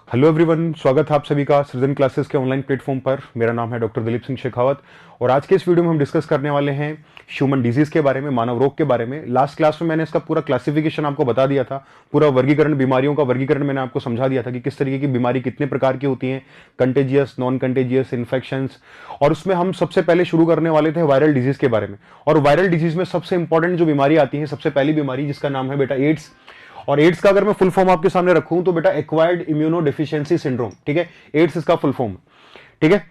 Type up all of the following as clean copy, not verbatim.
Hello everyone, स्वागत है आप सभी का सृजन क्लासेस के ऑनलाइन प्लेटफॉर्म पर। मेरा नाम है डॉक्टर दिलीप सिंह शेखावत और आज के इस वीडियो में हम डिस्कस करने वाले हैं ह्यूमन डिजीज के बारे में, मानव रोग के बारे में। लास्ट क्लास में मैंने इसका पूरा क्लासिफिकेशन आपको बता दिया था, पूरा वर्गीकरण, बीमारियों का वर्गीकरण मैंने आपको समझा दिया था कि किस तरीके की बीमारी कितने प्रकार की होती हैं, कंटेजियस, नॉन कंटेजियस, इन्फेक्शंस। और उसमें हम सबसे पहले शुरू करने वाले थे वायरल डिजीज के बारे में। और वायरल डिजीज में सबसे इंपॉर्टेंट जो बीमारी आती है, सबसे पहली बीमारी जिसका नाम है बेटा एड्स। और एड्स का अगर मैं फुल फॉर्म आपके सामने रखूं तो बेटा एक्वायर्ड इम्यूनो डिफिशियंसी सिंड्रोम, ठीक है, एड्स इसका फुल फॉर्म, ठीक है।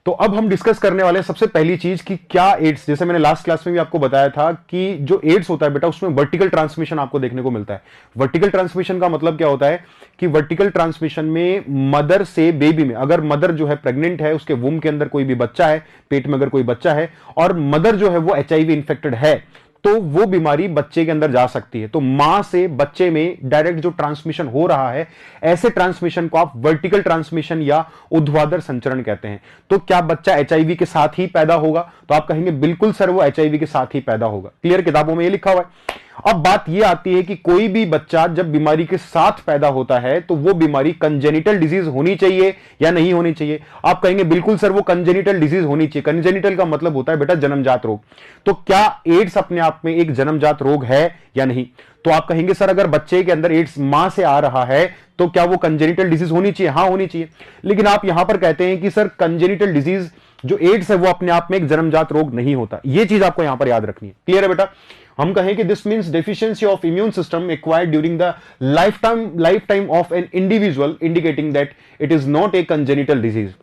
तो अब हम डिस्कस करने वाले हैं सबसे पहली चीज कि क्या एड्स, जैसे मैंने लास्ट क्लास में भी आपको बताया था कि जो एड्स होता है बेटा उसमें वर्टिकल ट्रांसमिशन आपको देखने को मिलता है। वर्टिकल ट्रांसमिशन का मतलब क्या होता है कि वर्टिकल ट्रांसमिशन में मदर से बेबी में, अगर मदर जो है प्रेग्नेंट है, उसके वूम के अंदर कोई भी बच्चा है, पेट में अगर कोई बच्चा है और मदर जो है वो एचआईवी इंफेक्टेड है, तो वो बीमारी बच्चे के अंदर जा सकती है। तो मां से बच्चे में डायरेक्ट जो ट्रांसमिशन हो रहा है, ऐसे ट्रांसमिशन को आप वर्टिकल ट्रांसमिशन या ऊर्ध्वाधर संचरण कहते हैं। तो क्या बच्चा एचआईवी के साथ ही पैदा होगा? तो आप कहेंगे बिल्कुल सर, वो एचआईवी के साथ ही पैदा होगा। क्लियर, किताबों में ये लिखा हुआ है। अब बात यह आती है कि कोई भी बच्चा जब बीमारी के साथ पैदा होता है तो वो बीमारी कंजेनिटल डिजीज होनी चाहिए या नहीं होनी चाहिए? आप कहेंगे बिल्कुल सर, वो कंजेनिटल डिजीज होनी चाहिए। कंजेनिटल का मतलब होता है बेटा जन्मजात रोग। तो क्या एड्स अपने आप में एक जन्मजात रोग है या नहीं? तो आप कहेंगे सर, अगर बच्चे के अंदर एड्स मां से आ रहा है तो क्या वो कंजेनिटल डिजीज होनी चाहिए? हाँ, होनी चाहिए। लेकिन आप यहां पर कहते हैं कि सर कंजेनिटल डिजीज जो एड्स है वो अपने आप में एक जन्मजात रोग नहीं होता। यह चीज आपको यहां पर याद रखनी है। क्लियर है बेटा? हम कहें कि this means deficiency of immune system acquired during the life time of an individual, indicating that it is not a congenital disease.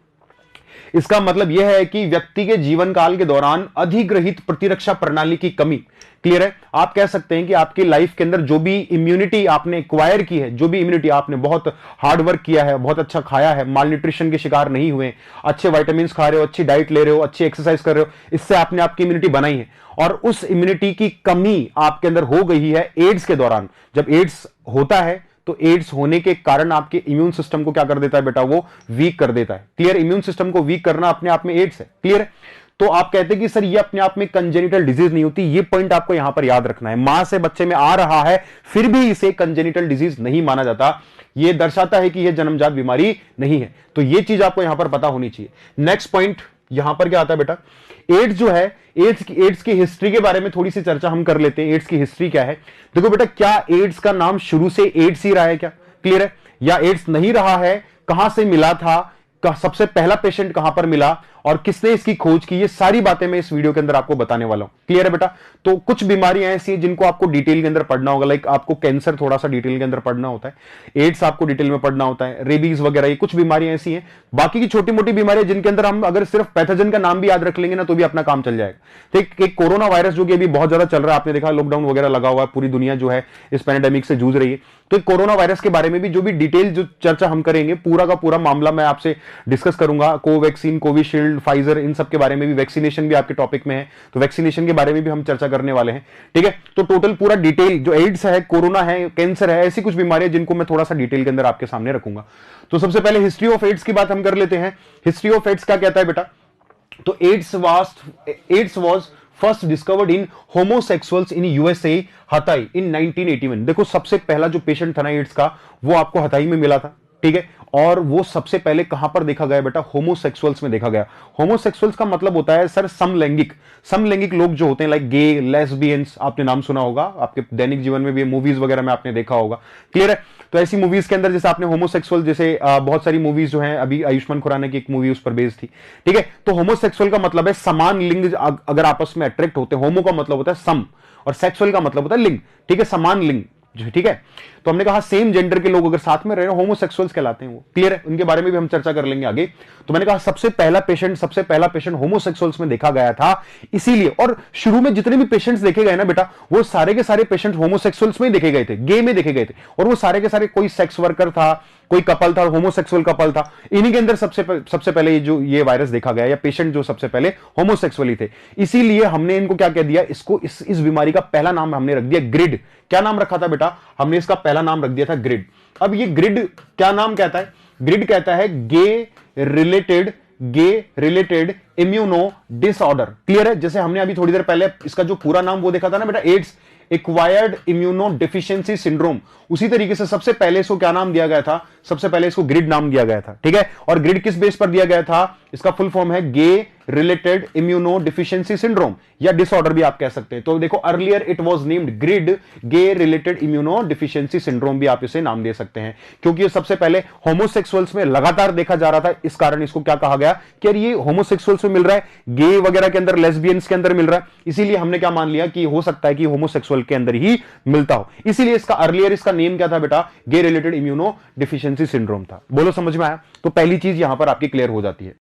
इसका मतलब यह है कि व्यक्ति के जीवन काल के दौरान अधिग्रहित प्रतिरक्षा प्रणाली की कमी। क्लियर है? आप कह सकते हैं कि आपकी लाइफ के अंदर जो भी इम्यूनिटी आपने एक्वायर की है, जो भी इम्यूनिटी आपने बहुत हार्ड वर्क किया है, बहुत अच्छा खाया है, माल न्यूट्रिशन के शिकार नहीं हुए, अच्छे वाइटामिन खा रहे हो, अच्छी डाइट ले रहे हो, अच्छी एक्सरसाइज कर रहे हो, इससे आपने आपकी इम्यूनिटी बनाई है। और उस इम्यूनिटी की कमी आपके अंदर हो गई है एड्स के दौरान। जब एड्स होता है तो एड्स होने के कारण आपके इम्यून सिस्टम को क्या कर देता है बेटा? वो वीक कर देता है। क्लियर? इम्यून सिस्टम को वीक करना अपने आप में एड्स है। क्लियर है? तो आप कहते हैं कि सर ये अपने आप में कंजेनिटल डिजीज नहीं होती। ये पॉइंट आपको यहां पर याद रखना है। मां से बच्चे में आ रहा है फिर भी इसे कंजेनिटल डिजीज नहीं माना जाता। यह दर्शाता है कि यह जन्मजात बीमारी नहीं है। तो यह चीज आपको यहां पर पता होनी चाहिए। नेक्स्ट पॉइंट यहां पर क्या आता है बेटा? एड्स जो है, एड्स की हिस्ट्री के बारे में थोड़ी सी चर्चा हम कर लेते हैं। एड्स की हिस्ट्री क्या है? देखो बेटा, क्या एड्स का नाम शुरू से एड्स ही रहा है क्या? क्लियर है? या एड्स नहीं रहा है? कहां से मिला था? सबसे पहला पेशेंट कहां पर मिला और किसने इसकी खोज की? ये सारी बातें मैं इस वीडियो के अंदर आपको बताने वाला हूं। क्लियर है बेटा? तो कुछ बीमारियां ऐसी हैं जिनको आपको डिटेल के अंदर पढ़ना होगा। लाइक आपको कैंसर थोड़ा सा डिटेल के अंदर पढ़ना होता है, एड्स आपको डिटेल में पढ़ना होता है, रेबीज वगैरह, ये कुछ बीमारियां ऐसी हैं। बाकी की छोटी मोटी बीमारियां जिनके अंदर हम अगर सिर्फ पैथोजन का नाम भी याद रख लेंगे ना तो भी अपना काम चल जाएगा। तो एक कोरोना वायरस जो कि अभी बहुत ज्यादा चल रहा है, आपने देखा लॉकडाउन वगैरह लगा हुआ है, पूरी दुनिया जो है इस पैंडेमिक से जूझ रही है। तो कोरोना वायरस के बारे में भी जो भी डिटेल जो चर्चा हम करेंगे, पूरा का पूरा मामला मैं आपसे डिस्कस करूंगा। कोवैक्सीन, कोविशील्ड, फाइजर, इन सब के बारे में भी, वैक्सीनेशन भी आपके टॉपिक में है तो वैक्सीनेशन के बारे में भी हम चर्चा करने वाले हैं। ठीक है? तो टोटल पूरा डिटेल जो एड्स है, कोरोना है, कैंसर है, ऐसी कुछ बीमारियां जिनको मैं थोड़ा सा डिटेल के अंदर आपके सामने रखूंगा। तो सबसे पहले हिस्ट्री ऑफ एड्स की बात हम कर लेते हैं। हिस्ट्री ऑफ एड्स क्या कहता है बेटा? तो AIDS was first discovered in homosexuals in USA, Haiti, in 1981। देखो सबसे पहला जो पेशेंट था ना एड्स का, वो आपको हताई में मिला था। ठीक है? और वो सबसे पहले कहां पर देखा गया बेटा? होमोसेक्सुअल्स में देखा गया। होमोसेक्सुअल्स का मतलब होता है सर समलैंगिक लोग जो होते हैं, लाइक गे, लेस्बियंस, आपने नाम सुना होगा, आपके दैनिक जीवन में भी, मूवीज वगैरह में आपने देखा होगा। क्लियर है? तो ऐसी मूवीज के अंदर जैसे आपने होमोसेक्सुअल, जैसे बहुत सारी मूवीज जो हैं, अभी आयुष्मान खुराना की एक मूवी उस पर बेस्ड थी। ठीक है? तो होमोसेक्सुअल का मतलब है समान लिंग अगर आपस में अट्रैक्ट होते हैं। होमो का मतलब होता है सम और सेक्सुअल का मतलब होता है लिंग। ठीक है? समान लिंग। ठीक है? तो हमने कहा सेम जेंडर के लोग अगर साथ में रह रहे हैं, होमोसेक्सुअल्स कहलाते हैं वो। क्लियर है? उनके बारे में भी हम चर्चा कर लेंगे आगे। तो मैंने कहा सबसे पहला पेशेंट होमोसेक्सुअल्स में देखा गया था, इसीलिए। और शुरू में जितने भी पेशेंट्स देखे गए ना बेटा, वो सारे के सारे पेशेंट होमोसेक्सुअल्स में देखे गए थे, गे में देखे गए थे। और वो सारे के सारे, कोई सेक्स वर्कर था, कोई कपल था, होमोसेक्सुअल कपल था, इन्हीं के अंदर सबसे पहले जो ये वायरस देखा गया, या पेशेंट जो सबसे पहले होमोसेक्सुअल ही थे। इसीलिए हमने इनको क्या कह दिया? इसको इस बीमारी का पहला नाम हमने रख दिया ग्रिड। क्या नाम रखा था बेटा? हमने इसका पहला नाम रख दिया था ग्रिड। अब ये ग्रिड क्या नाम कहता है? ग्रिड कहता है gay related immuno disorder. Clear है? जैसे हमने अभी थोड़ी देर पहले इसका जो पूरा नाम वो देखा था ना बेटा, ads acquired immuno deficiency syndrome, उसी तरीके से सबसे पहले इसको क्या नाम दिया गया था? सबसे पहले इसको ग्रिड नाम दिया गया था। ठीक है, और ग्रिड किस बेस पर दिया गया था? इसका फुल फॉर्म है gay related immunodeficiency syndrome, या डिसऑर्डर भी आप कह सकते हैं। तो देखो, earlier it was named GRID gay related immunodeficiency syndrome भी आप इसे नाम दे सकते हैं, क्योंकि ये सबसे पहले होमोसेक्सुअल्स में लगातार देखा जा रहा था। इस कारण इसको क्या कहा गया कि यार ये होमोसेक्सुअल्स में मिल रहा है, गे वगैरह के अंदर, लेस्बियंस के अंदर मिल रहा है, इसीलिए हमने क्या मान लिया कि हो सकता है कि होमोसेक्सुअल के अंदर ही मिलता हो। इसीलिए इसका अर्लियर इसका नेम क्या था बेटा? गे रिलेटेड इम्यूनो डिफिशियंसी सिंड्रोम था। बोलो समझ में आया? तो पहली चीज यहां पर आपकी क्लियर हो जाती है।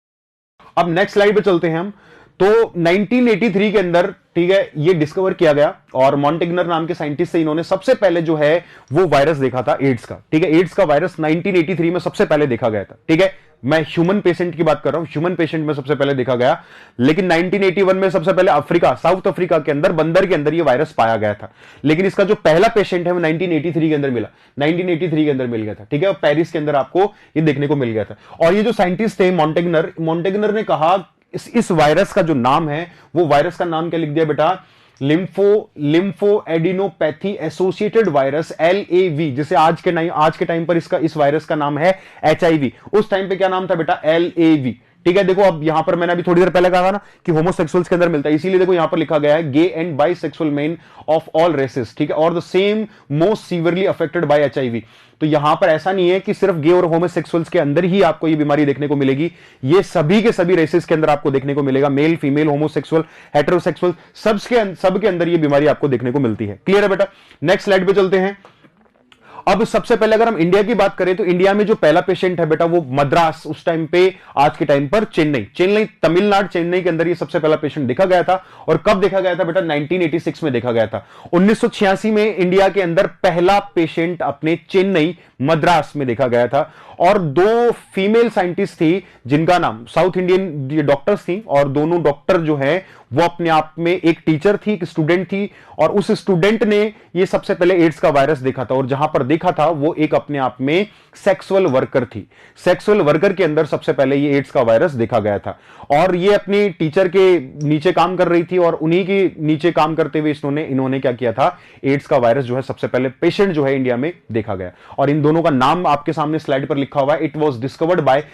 अब नेक्स्ट स्लाइड पे चलते हैं हम। तो 1983 के अंदर, ठीक है, ये डिस्कवर किया गया और मॉन्टेग्नर नाम के साइंटिस्ट से इन्होंने सबसे पहले जो है वो वायरस देखा था एड्स का। ठीक है, एड्स का वायरस 1983 में सबसे पहले देखा गया था। ठीक है, मैं ह्यूमन पेशेंट की बात कर रहा हूं, ह्यूमन पेशेंट में सबसे पहले देखा गया। लेकिन 1981 में सबसे पहले अफ्रीका, साउथ अफ्रीका के अंदर बंदर के अंदर ये वायरस पाया गया था। लेकिन इसका जो पहला पेशेंट है वो 1983 के अंदर मिला, 1983 के अंदर मिल गया था। ठीक है, और पेरिस के अंदर आपको ये देखने को मिल गया था। और ये जो साइंटिस्ट थे मॉन्टेग्नर ने कहा इस वायरस का जो नाम है, वो वायरस का नाम क्या लिख दिया बेटा? Lympho adenopathy associated virus, LAV, जिसे आज के टाइम पर इस वायरस का नाम है HIV। उस टाइम पे क्या नाम था बेटा? LAV। ठीक है, देखो अब यहां पर मैंने अभी थोड़ी देर पहले कहा था ना कि होमोसेक्सुअल्स के अंदर मिलता है, इसीलिए देखो यहां पर लिखा गया है gay and bisexual men of all races. ठीक है, और the same most severely affected by HIV। तो यहां पर ऐसा नहीं है कि सिर्फ गे और होमोसेक्सुअल्स के अंदर ही आपको ये बीमारी देखने को मिलेगी, ये सभी के सभी रेसेस के अंदर आपको देखने को मिलेगा। मेल, फीमेल, होमोसेक्सुअल, हेटेरोसेक्सुअल, सबके अंदर ये बीमारी आपको देखने को मिलती है। क्लियर है बेटा? नेक्स्ट स्लाइड पे चलते हैं। अब सबसे पहले अगर हम इंडिया की बात करें तो इंडिया में जो पहला पेशेंट है बेटा वो मद्रास, उस टाइम पे, आज के टाइम पर चेन्नई तमिलनाडु, चेन्नई के अंदर ये सबसे पहला पेशेंट देखा गया था। और कब देखा गया था बेटा? 1986 में देखा गया था। 1986 में इंडिया के अंदर पहला पेशेंट अपने चेन्नई, मद्रास में देखा गया था। और दो फीमेल साइंटिस्ट थी जिनका नाम, साउथ इंडियन डॉक्टर्स थी, और दोनों डॉक्टर जो है वो अपने आप में, एक टीचर थी, एक स्टूडेंट थी, और उस स्टूडेंट ने ये सबसे पहले एड्स का वायरस देखा था। और जहां पर देखा था वो एक अपने आप में सेक्सुअल वर्कर थी। सेक्सुअल वर्कर के अंदर सबसे पहले ये एड्स का वायरस देखा गया था। और ये अपनी टीचर के नीचे काम कर रही थी, और उन्हीं के नीचे काम करते हुए इन्होंने क्या किया था? एड्स का वायरस जो है सबसे पहले पेशेंट जो है इंडिया में देखा गया। और इन दोनों का नाम आपके सामने स्लाइड पर लिखा हुआ है। It was discovered by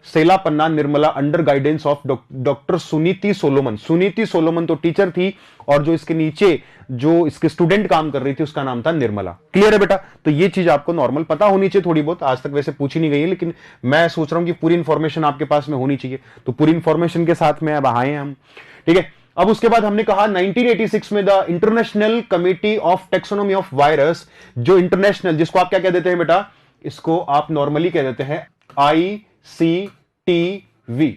Sellappan Nirmala under guidance of doctor Suniti Solomon तो टीचर थी, और जो इसके नीचे जो इसके स्टूडेंट काम कर रही थी उसका नाम था निर्मला। क्लियर है बेटा? तो ये चीज आपको नॉर्मल पता होनी चाहिए थोड़ी बहुत, आज तक वैसे पूछी नहीं गई है, लेकिन मैं सोच रहा हूं कि पूरी इंफॉर्मेशन आपके पास में होनी चाहिए। तो पूरी इंफॉर्मेशन के साथ में अब आए हैं हम। ठीक है, अब उसके बाद हमने कहा 1986 में the international committee of taxonomy of virus, जो इंटरनेशनल, जिसको आप क्या कह देते हैं बेटा? इसको आप नॉर्मली कह देते हैं ICTV।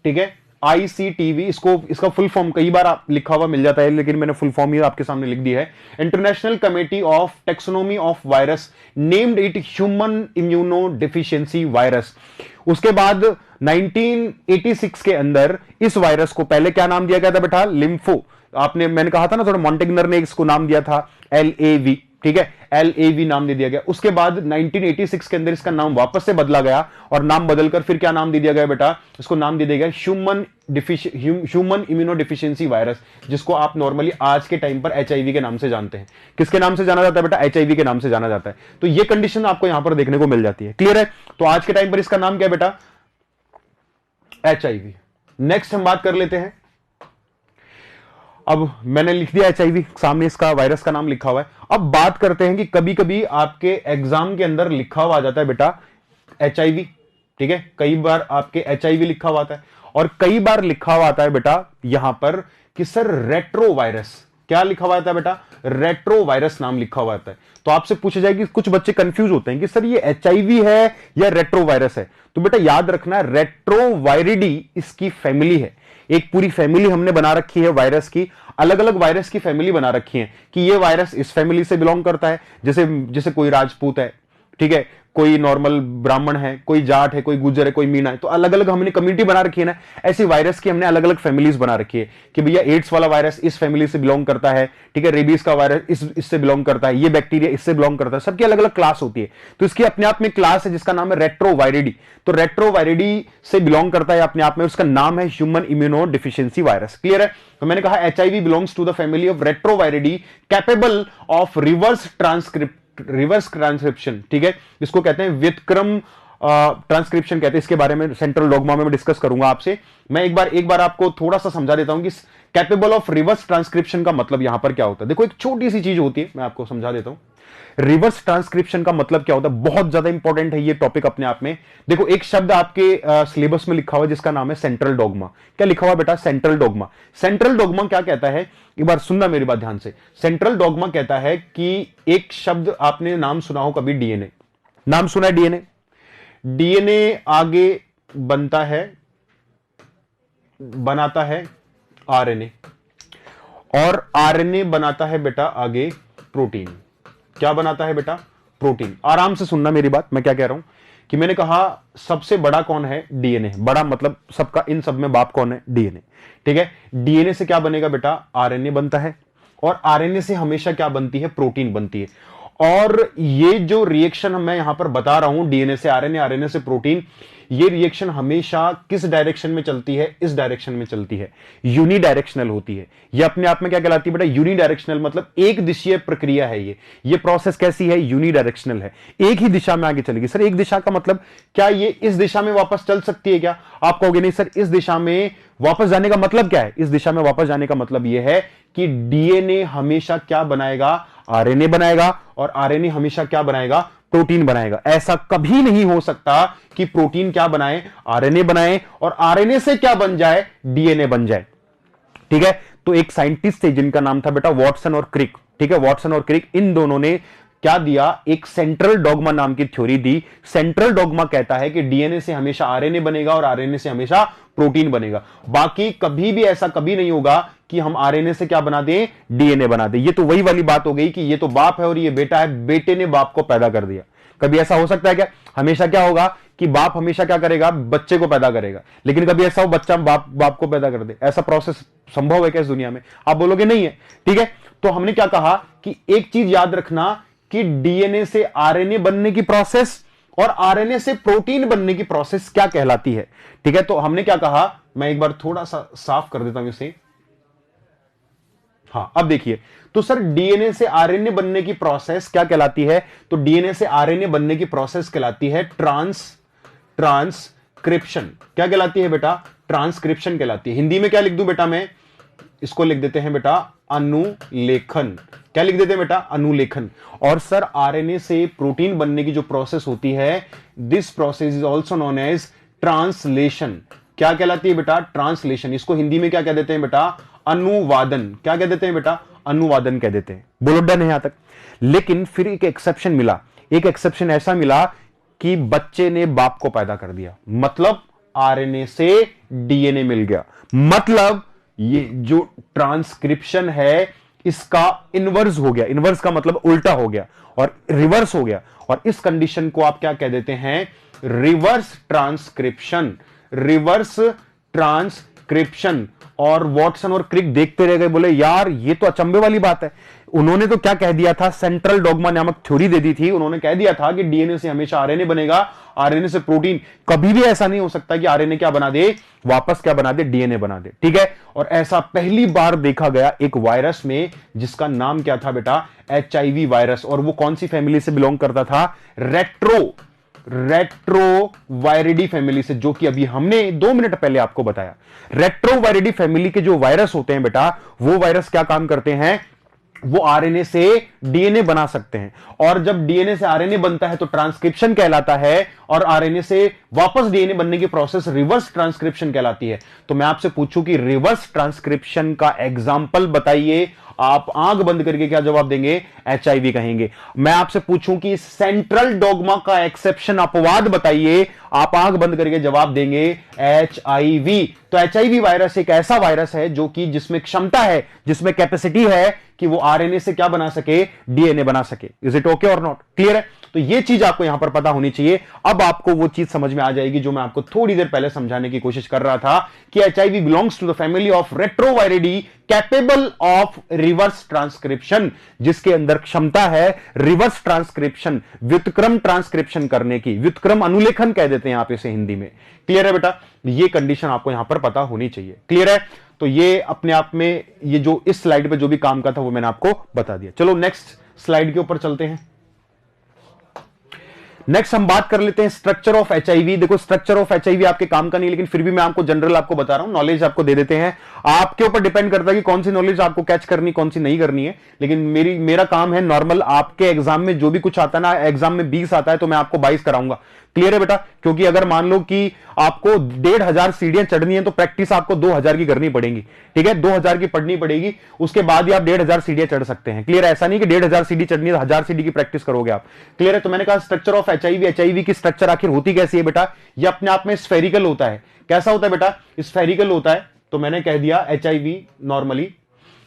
ठीक है, ICTV, इसका फुल फॉर्म कई बार आप लिखा हुआ मिल जाता है, लेकिन मैंने फुल फॉर्म ही आपके सामने लिख दिया है। International committee of taxonomy of virus named it human immunodeficiency virus. उसके बाद 1986 के अंदर इस वायरस को पहले क्या नाम दिया गया था बेटा? मैंने कहा था ना थोड़ा, मॉन्टेग्नर ने इसको नाम दिया था LAV। ठीक है, LAV नाम दे दिया गया। उसके बाद 1986 के अंदर इसका नाम वापस से बदला गया, और नाम बदलकर फिर क्या नाम दे दिया गया बेटा? इसको नाम दे दिया गया ह्यूमन इम्यूनो डिफिशियंसी वायरस, जिसको आप नॉर्मली आज के टाइम पर HIV के नाम से जानते हैं। किसके नाम से जाना जाता है बेटा? HIV के नाम से जाना जाता है। तो ये कंडीशन आपको यहां पर देखने को मिल जाती है। क्लियर है? तो आज के टाइम पर इसका नाम क्या है बेटा? HIV। नेक्स्ट हम बात कर लेते हैं। अब मैंने लिख दिया HIV, सामने इसका वायरस का नाम लिखा हुआ है। अब बात करते हैं कि कभी कभी आपके एग्जाम के अंदर लिखा हुआ आ जाता है बेटा HIV। ठीक है, कई बार आपके HIV लिखा हुआ आता है, और कई बार लिखा हुआ आता है बेटा यहां पर कि सर रेट्रो वायरस। क्या लिखा हुआ आता है बेटा? रेट्रो वायरस नाम लिखा हुआ आता है। तो आपसे पूछा जाएगा, कुछ बच्चे कंफ्यूज होते हैं कि सर ये HIV है या रेट्रो वायरस है। तो बेटा याद रखना, रेट्रोवायरिडी इसकी फैमिली है। एक पूरी फैमिली हमने बना रखी है वायरस की, अलग अलग वायरस की फैमिली बना रखी है कि ये वायरस इस फैमिली से बिलोंग करता है, जैसे कोई राजपूत है, ठीक है, कोई नॉर्मल ब्राह्मण है, कोई जाट है, कोई गुजर है, कोई मीना है, तो अलग अलग हमने कम्युनिटी बना रखी है ना, ऐसी वायरस की हमने अलग अलग फैमिलीज बना रखी है कि भैया एड्स वाला वायरस इस फैमिली से बिलोंग करता है, ठीक है, रेबीज का वायरस इससे बिलोंग करता है, ये बैक्टीरिया इससे बिलोंग करता है, सबकी अलग अलग क्लास होती है। तो इसकी अपने आप में क्लास है जिसका नाम है रेट्रोवायरिडी। तो रेट्रोवायरिडी से बिलोंग करता है अपने आप में, उसका नाम है human immunodeficiency virus. Clear है? तो मैंने कहा HIV belongs to the family of retroviridae capable of reverse transcription, ठीक है, इसको कहते हैं व्युत्क्रम ट्रांसक्रिप्शन कहते हैं। इसके बारे में सेंट्रल डॉगमा में मैं डिस्कस करूंगा आपसे। मैं एक बार आपको थोड़ा सा समझा देता हूं कि कैपेबल ऑफ रिवर्स ट्रांसक्रिप्शन का मतलब यहां पर क्या होता है। देखो एक छोटी सी चीज होती है, मैं आपको समझा देता हूं। रिवर्स ट्रांसक्रिप्शन का मतलब क्या होता है, बहुत ज्यादा इंपॉर्टेंट है ये टॉपिक अपने आप में। देखो एक शब्द आपके सिलेबस में लिखा हुआ है जिसका नाम है सेंट्रल डॉगमा। क्या लिखा हुआ बेटा? Central dogma. सेंट्रल डॉगमा क्या कहता है, एक बार सुनना मेरी बात ध्यान से। सेंट्रल डॉगमा कहता है कि एक शब्द आपने नाम सुना हो कभी, डीएनए। नाम सुना है डीएनए? डीएनए आगे बनता है, बनाता है आरएनए, और आरएनए बनाता है बेटा आगे प्रोटीन। क्या बनाता है बेटा? प्रोटीन। आराम से सुनना मेरी बात, मैं क्या कह रहा हूं कि मैंने कहा सबसे बड़ा कौन है? डीएनए। बड़ा मतलब सबका, इन सब में बाप कौन है? डीएनए। ठीक है, डीएनए से क्या बनेगा बेटा? आरएनए बनता है, और आरएनए से हमेशा क्या बनती है? प्रोटीन बनती है। और ये जो रिएक्शन मैं यहां पर बता रहा हूं, डीएनए से आरएनए, आरएनए से प्रोटीन, ये रिएक्शन हमेशा किस डायरेक्शन में चलती है? इस डायरेक्शन में चलती है, यूनिडायरेक्शनल होती है। ये अपने आप में क्या कहलाती है बेटा? यूनिडायरेक्शनल, मतलब एक दिशीय प्रक्रिया है ये प्रोसेस कैसी है? यूनिडायरेक्शनल है, एक ही दिशा में आगे चलेगी। सर एक दिशा का मतलब क्या, ये इस दिशा में वापस चल सकती है क्या? आप कहोगे नहीं सर, इस दिशा में वापस जाने का मतलब क्या है? इस दिशा में वापस जाने का मतलब यह है कि डीएनए हमेशा क्या बनाएगा? आरएनए बनाएगा, और आरएनए हमेशा क्या बनाएगा? प्रोटीन बनाएगा। ऐसा कभी नहीं हो सकता कि प्रोटीन क्या बनाए? आरएनए बनाए, और आरएनए से क्या बन जाए? डीएनए बन जाए। ठीक है, तो एक साइंटिस्ट थे जिनका नाम था बेटा वॉटसन और क्रिक। ठीक है, वॉटसन और क्रिक, इन दोनों ने क्या दिया? एक सेंट्रल डॉगमा नाम की थ्योरी दी। सेंट्रल डॉगमा कहता है कि डीएनए से हमेशा आरएनए बनेगा, और आरएनए से हमेशा प्रोटीन बनेगा। बाकी कभी भी ऐसा कभी नहीं होगा कि हम आरएनए से क्या बना दें? डीएनए बना दें। ये तो वही वाली बात हो गई कि ये तो बाप है और ये बेटा है, बेटे ने बाप को पैदा कर दिया। कभी ऐसा हो सकता है क्या? हमेशा क्या होगा कि बाप हमेशा क्या करेगा? बच्चे को पैदा करेगा। लेकिन कभी ऐसा हो बच्चा बाप को पैदा कर दे? ऐसा प्रोसेस संभव है क्या इस दुनिया में? आप बोलोगे नहीं है। ठीक है, तो हमने क्या कहा कि एक चीज याद रखना कि डीएनए से आरएनए बनने की प्रोसेस और आरएनए से प्रोटीन बनने की प्रोसेस क्या कहलाती है। ठीक है, तो हमने क्या कहा, मैं एक बार थोड़ा सा साफ कर देता हूं इसे। हाँ, अब देखिए, तो सर डीएनए से आरएनए बनने की प्रोसेस क्या कहलाती है? तो डीएनए से आरएनए बनने की प्रोसेस कहलाती है ट्रांसक्रिप्शन। क्या कहलाती है बेटा? ट्रांसक्रिप्शन कहलाती है। हिंदी में क्या लिख दूं बेटा मैं? इसको लिख देते हैं बेटा अनुलेखन। क्या लिख देते हैं बेटा? अनुलेखन। और सर आरएनए से प्रोटीन बनने की जो प्रोसेस होती है, this process is also known as translation. क्या कहलाती है बेटा? ट्रांसलेशन। इसको हिंदी में क्या कह देते हैं बेटा? अनुवादन। क्या कह देते हैं बेटा? अनुवादन कह देते हैं। बोलो डन है यहां तक? लेकिन फिर एक एक्सेप्शन मिला। एक एक्सेप्शन ऐसा मिला कि बच्चे ने बाप को पैदा कर दिया, मतलब आरएनए से डीएनए मिल गया। मतलब ये जो ट्रांसक्रिप्शन है इसका इनवर्स हो गया। इनवर्स का मतलब उल्टा हो गया और रिवर्स हो गया, और इस कंडीशन को आप क्या कह देते हैं? Reverse transcription. Reverse transcription. और वॉटसन और क्रिक देखते रह गए, बोले यार ये तो अचंभे वाली बात है। उन्होंने तो क्या कह दिया था? सेंट्रल डॉगमा नामक थ्योरी दे दी थी। उन्होंने कह दिया था कि डीएनए से हमेशा आरएनए बनेगा, आरएनए से प्रोटीन। कभी भी ऐसा नहीं हो सकता कि आरएनए क्या बना दे? वापस क्या बना दे? डीएनए बना दे। ठीक है, और ऐसा पहली बार देखा गया एक वायरस में, जिसका नाम क्या था बेटा? HIV virus. और वो कौन सी फैमिली से बिलोंग करता था? रेट्रोवायरिडी फैमिली से, जो कि अभी हमने 2 मिनट पहले आपको बताया। रेट्रोवायरिडी फैमिली के जो वायरस होते हैं बेटा, वो वायरस क्या काम करते हैं? वो आरएनए से डीएनए बना सकते हैं, और जब डीएनए से आरएनए बनता है तो ट्रांसक्रिप्शन कहलाता है, और आरएनए से वापस डीएनए बनने की प्रोसेस रिवर्स ट्रांसक्रिप्शन कहलाती है। तो मैं आपसे पूछूं कि रिवर्स ट्रांसक्रिप्शन का एग्जाम्पल बताइए आप आंख बंद करके क्या जवाब देंगे? HIV कहेंगे। मैं आपसे पूछूं कि सेंट्रल डोगमा का एक्सेप्शन अपवाद बताइए, आप आंख बंद करके जवाब देंगे HIV। तो HIV वायरस एक ऐसा वायरस है जो कि जिसमें क्षमता है, जिसमें कैपेसिटी है कि वो RNA से क्या बना सके? DNA बना सके। इज इट ओके और नॉट? क्लियर है? तो ये चीज आपको यहां पर पता होनी चाहिए। अब आपको वो चीज समझ में आ जाएगी जो मैं आपको थोड़ी देर पहले समझाने की कोशिश कर रहा था कि HIV belongs to the family of retroviridae capable of reverse transcription, जिसके अंदर क्षमता है रिवर्स ट्रांसक्रिप्शन, व्युत्क्रम ट्रांसक्रिप्शन करने की। व्युत्क्रम अनुलेखन कह देते हैं आप इसे हिंदी में। क्लियर है बेटा? ये कंडीशन आपको यहां पर पता होनी चाहिए। क्लियर है? तो ये अपने आप में, ये जो इस स्लाइड पे जो भी काम का था वो मैंने आपको बता दिया। चलो नेक्स्ट स्लाइड के ऊपर चलते हैं। नेक्स्ट हम बात कर लेते हैं स्ट्रक्चर ऑफ HIV। देखो स्ट्रक्चर ऑफ HIV आपके काम का नहीं, लेकिन फिर भी मैं आपको जनरल आपको बता रहा हूं, नॉलेज आपको दे देते हैं। आपके ऊपर डिपेंड करता है कि कौन सी नॉलेज आपको कैच करनी, कौन सी नहीं करनी है। लेकिन मेरा काम है नॉर्मल, आपके एग्जाम में जो भी कुछ आता है ना, एग्जाम में 20 आता है तो मैं आपको 22 कराऊंगा। क्लियर है बेटा? क्योंकि अगर मान लो कि आपको 1500 सीढ़ियां चढ़नी है तो प्रैक्टिस आपको 2000 की करनी पड़ेगी। ठीक है, 2000 की पढ़नी पड़ेगी, उसके बाद ही आप 1500 सीढ़ियां चढ़ सकते हैं। क्लियर है? ऐसा नहीं कि 1500 सीढ़ी चढ़नी है तो 1000 सीढ़ी की प्रैक्टिस करोगे आप। क्लियर है? तो मैंने कहा स्ट्रक्चर ऑफ HIV की स्ट्रक्चर आखिर होती कैसी है बेटा? ये अपने आप में स्फेरिकल होता है। कैसा होता है बेटा? स्फेरिकल होता है। तो मैंने कह दिया HIV नॉर्मली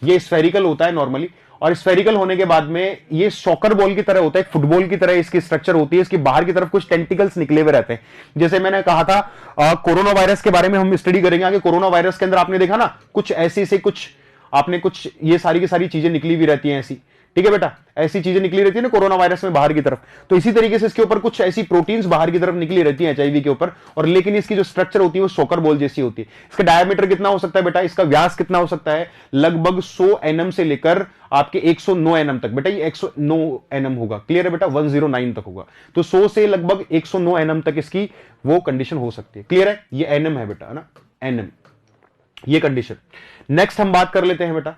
ये स्फेरिकल होता है नॉर्मली, और स्फेरिकल होने के बाद में ये सॉकर बॉल की तरह होता है, फुटबॉल की तरह इसकी स्ट्रक्चर होती है। इसकी बाहर की तरफ कुछ टेंटिकल्स निकले हुए रहते हैं। जैसे मैंने कहा था कोरोना वायरस के बारे में हम स्टडी करेंगे आगे। कोरोना वायरस के अंदर आपने देखा ना, कुछ ऐसे से कुछ आपने कुछ ये सारी की सारी चीजें निकली हुई रहती हैं ऐसी। ठीक है बेटा? ऐसी चीजें निकली रहती है ना कोरोना वायरस में बाहर की तरफ। तो इसी तरीके से इसके ऊपर कुछ ऐसी प्रोटीन्स बाहर की तरफ निकली रहती हैं HIV के ऊपर, और लेकिन इसकी जो स्ट्रक्चर होती है वो सॉकर बॉल जैसी होती है। इसका डायमीटर कितना हो सकता है बेटा? इसका व्यास कितना हो सकता है? लगभग 100 nm से लेकर आपके 109 nm तक। बेटा ये 109 nm होगा। क्लियर है बेटा? 109 तक होगा। तो 100 से लगभग 109 nm तक इसकी वो कंडीशन हो सकती है। क्लियर है? ये NM है बेटा, है ना? NM ये कंडीशन। नेक्स्ट हम बात कर लेते हैं बेटा,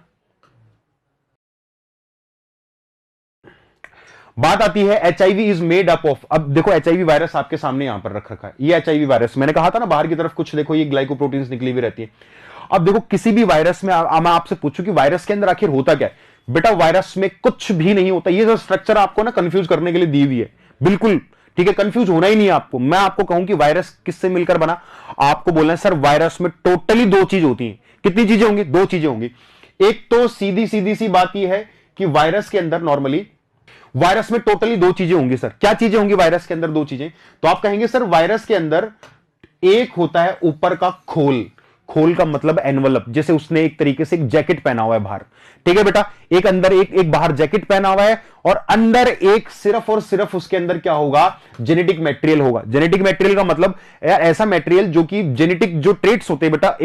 बात आती है HIV is made up of. अब देखो HIV वायरस आपके सामने यहां पर रख रखा है। ये HIV वायरस मैंने कहा था ना, बाहर की तरफ कुछ देखो ये ग्लाइकोप्रोटीन्स निकली हुई रहती है। अब देखो किसी भी वायरस में मैं आपसे पूछूं कि वायरस के अंदर आखिर होता क्या है? बेटा वायरस में कुछ भी नहीं होता। ये जो स्ट्रक्चर आपको ना कंफ्यूज करने के लिए दी हुई है, बिल्कुल ठीक है, कंफ्यूज होना ही नहीं है आपको। मैं आपको कहूं कि वायरस किससे मिलकर बना, आपको बोलना है सर वायरस में टोटली 2 चीज होती हैं। कितनी चीजें होंगी? 2 चीजें होंगी। एक तो सीधी सीधी सी बात यह है कि वायरस के अंदर नॉर्मली वायरस में टोटली 2 चीजें होंगी। सर क्या चीजें होंगी वायरस के अंदर? 2 चीजें। तो आप कहेंगे सर वायरस के अंदर एक होता है ऊपर का खोल। खोल का मतलब एनवलप, जैसे उसने एक तरीके से एक जैकेट पहना हुआ है बाहर। ठीक है बेटा? एक अंदर एक बाहर जैकेट पहना हुआ है, और अंदर एक सिर्फ और सिर्फ उसके अंदर क्या होगा? जेनेटिक मटेरियल होगा। जेनेटिक मटेरियल का मतलब यार ऐसा मटेरियल जो कि जेनेटिक जो ट्रेट्स होते हैं बेटा,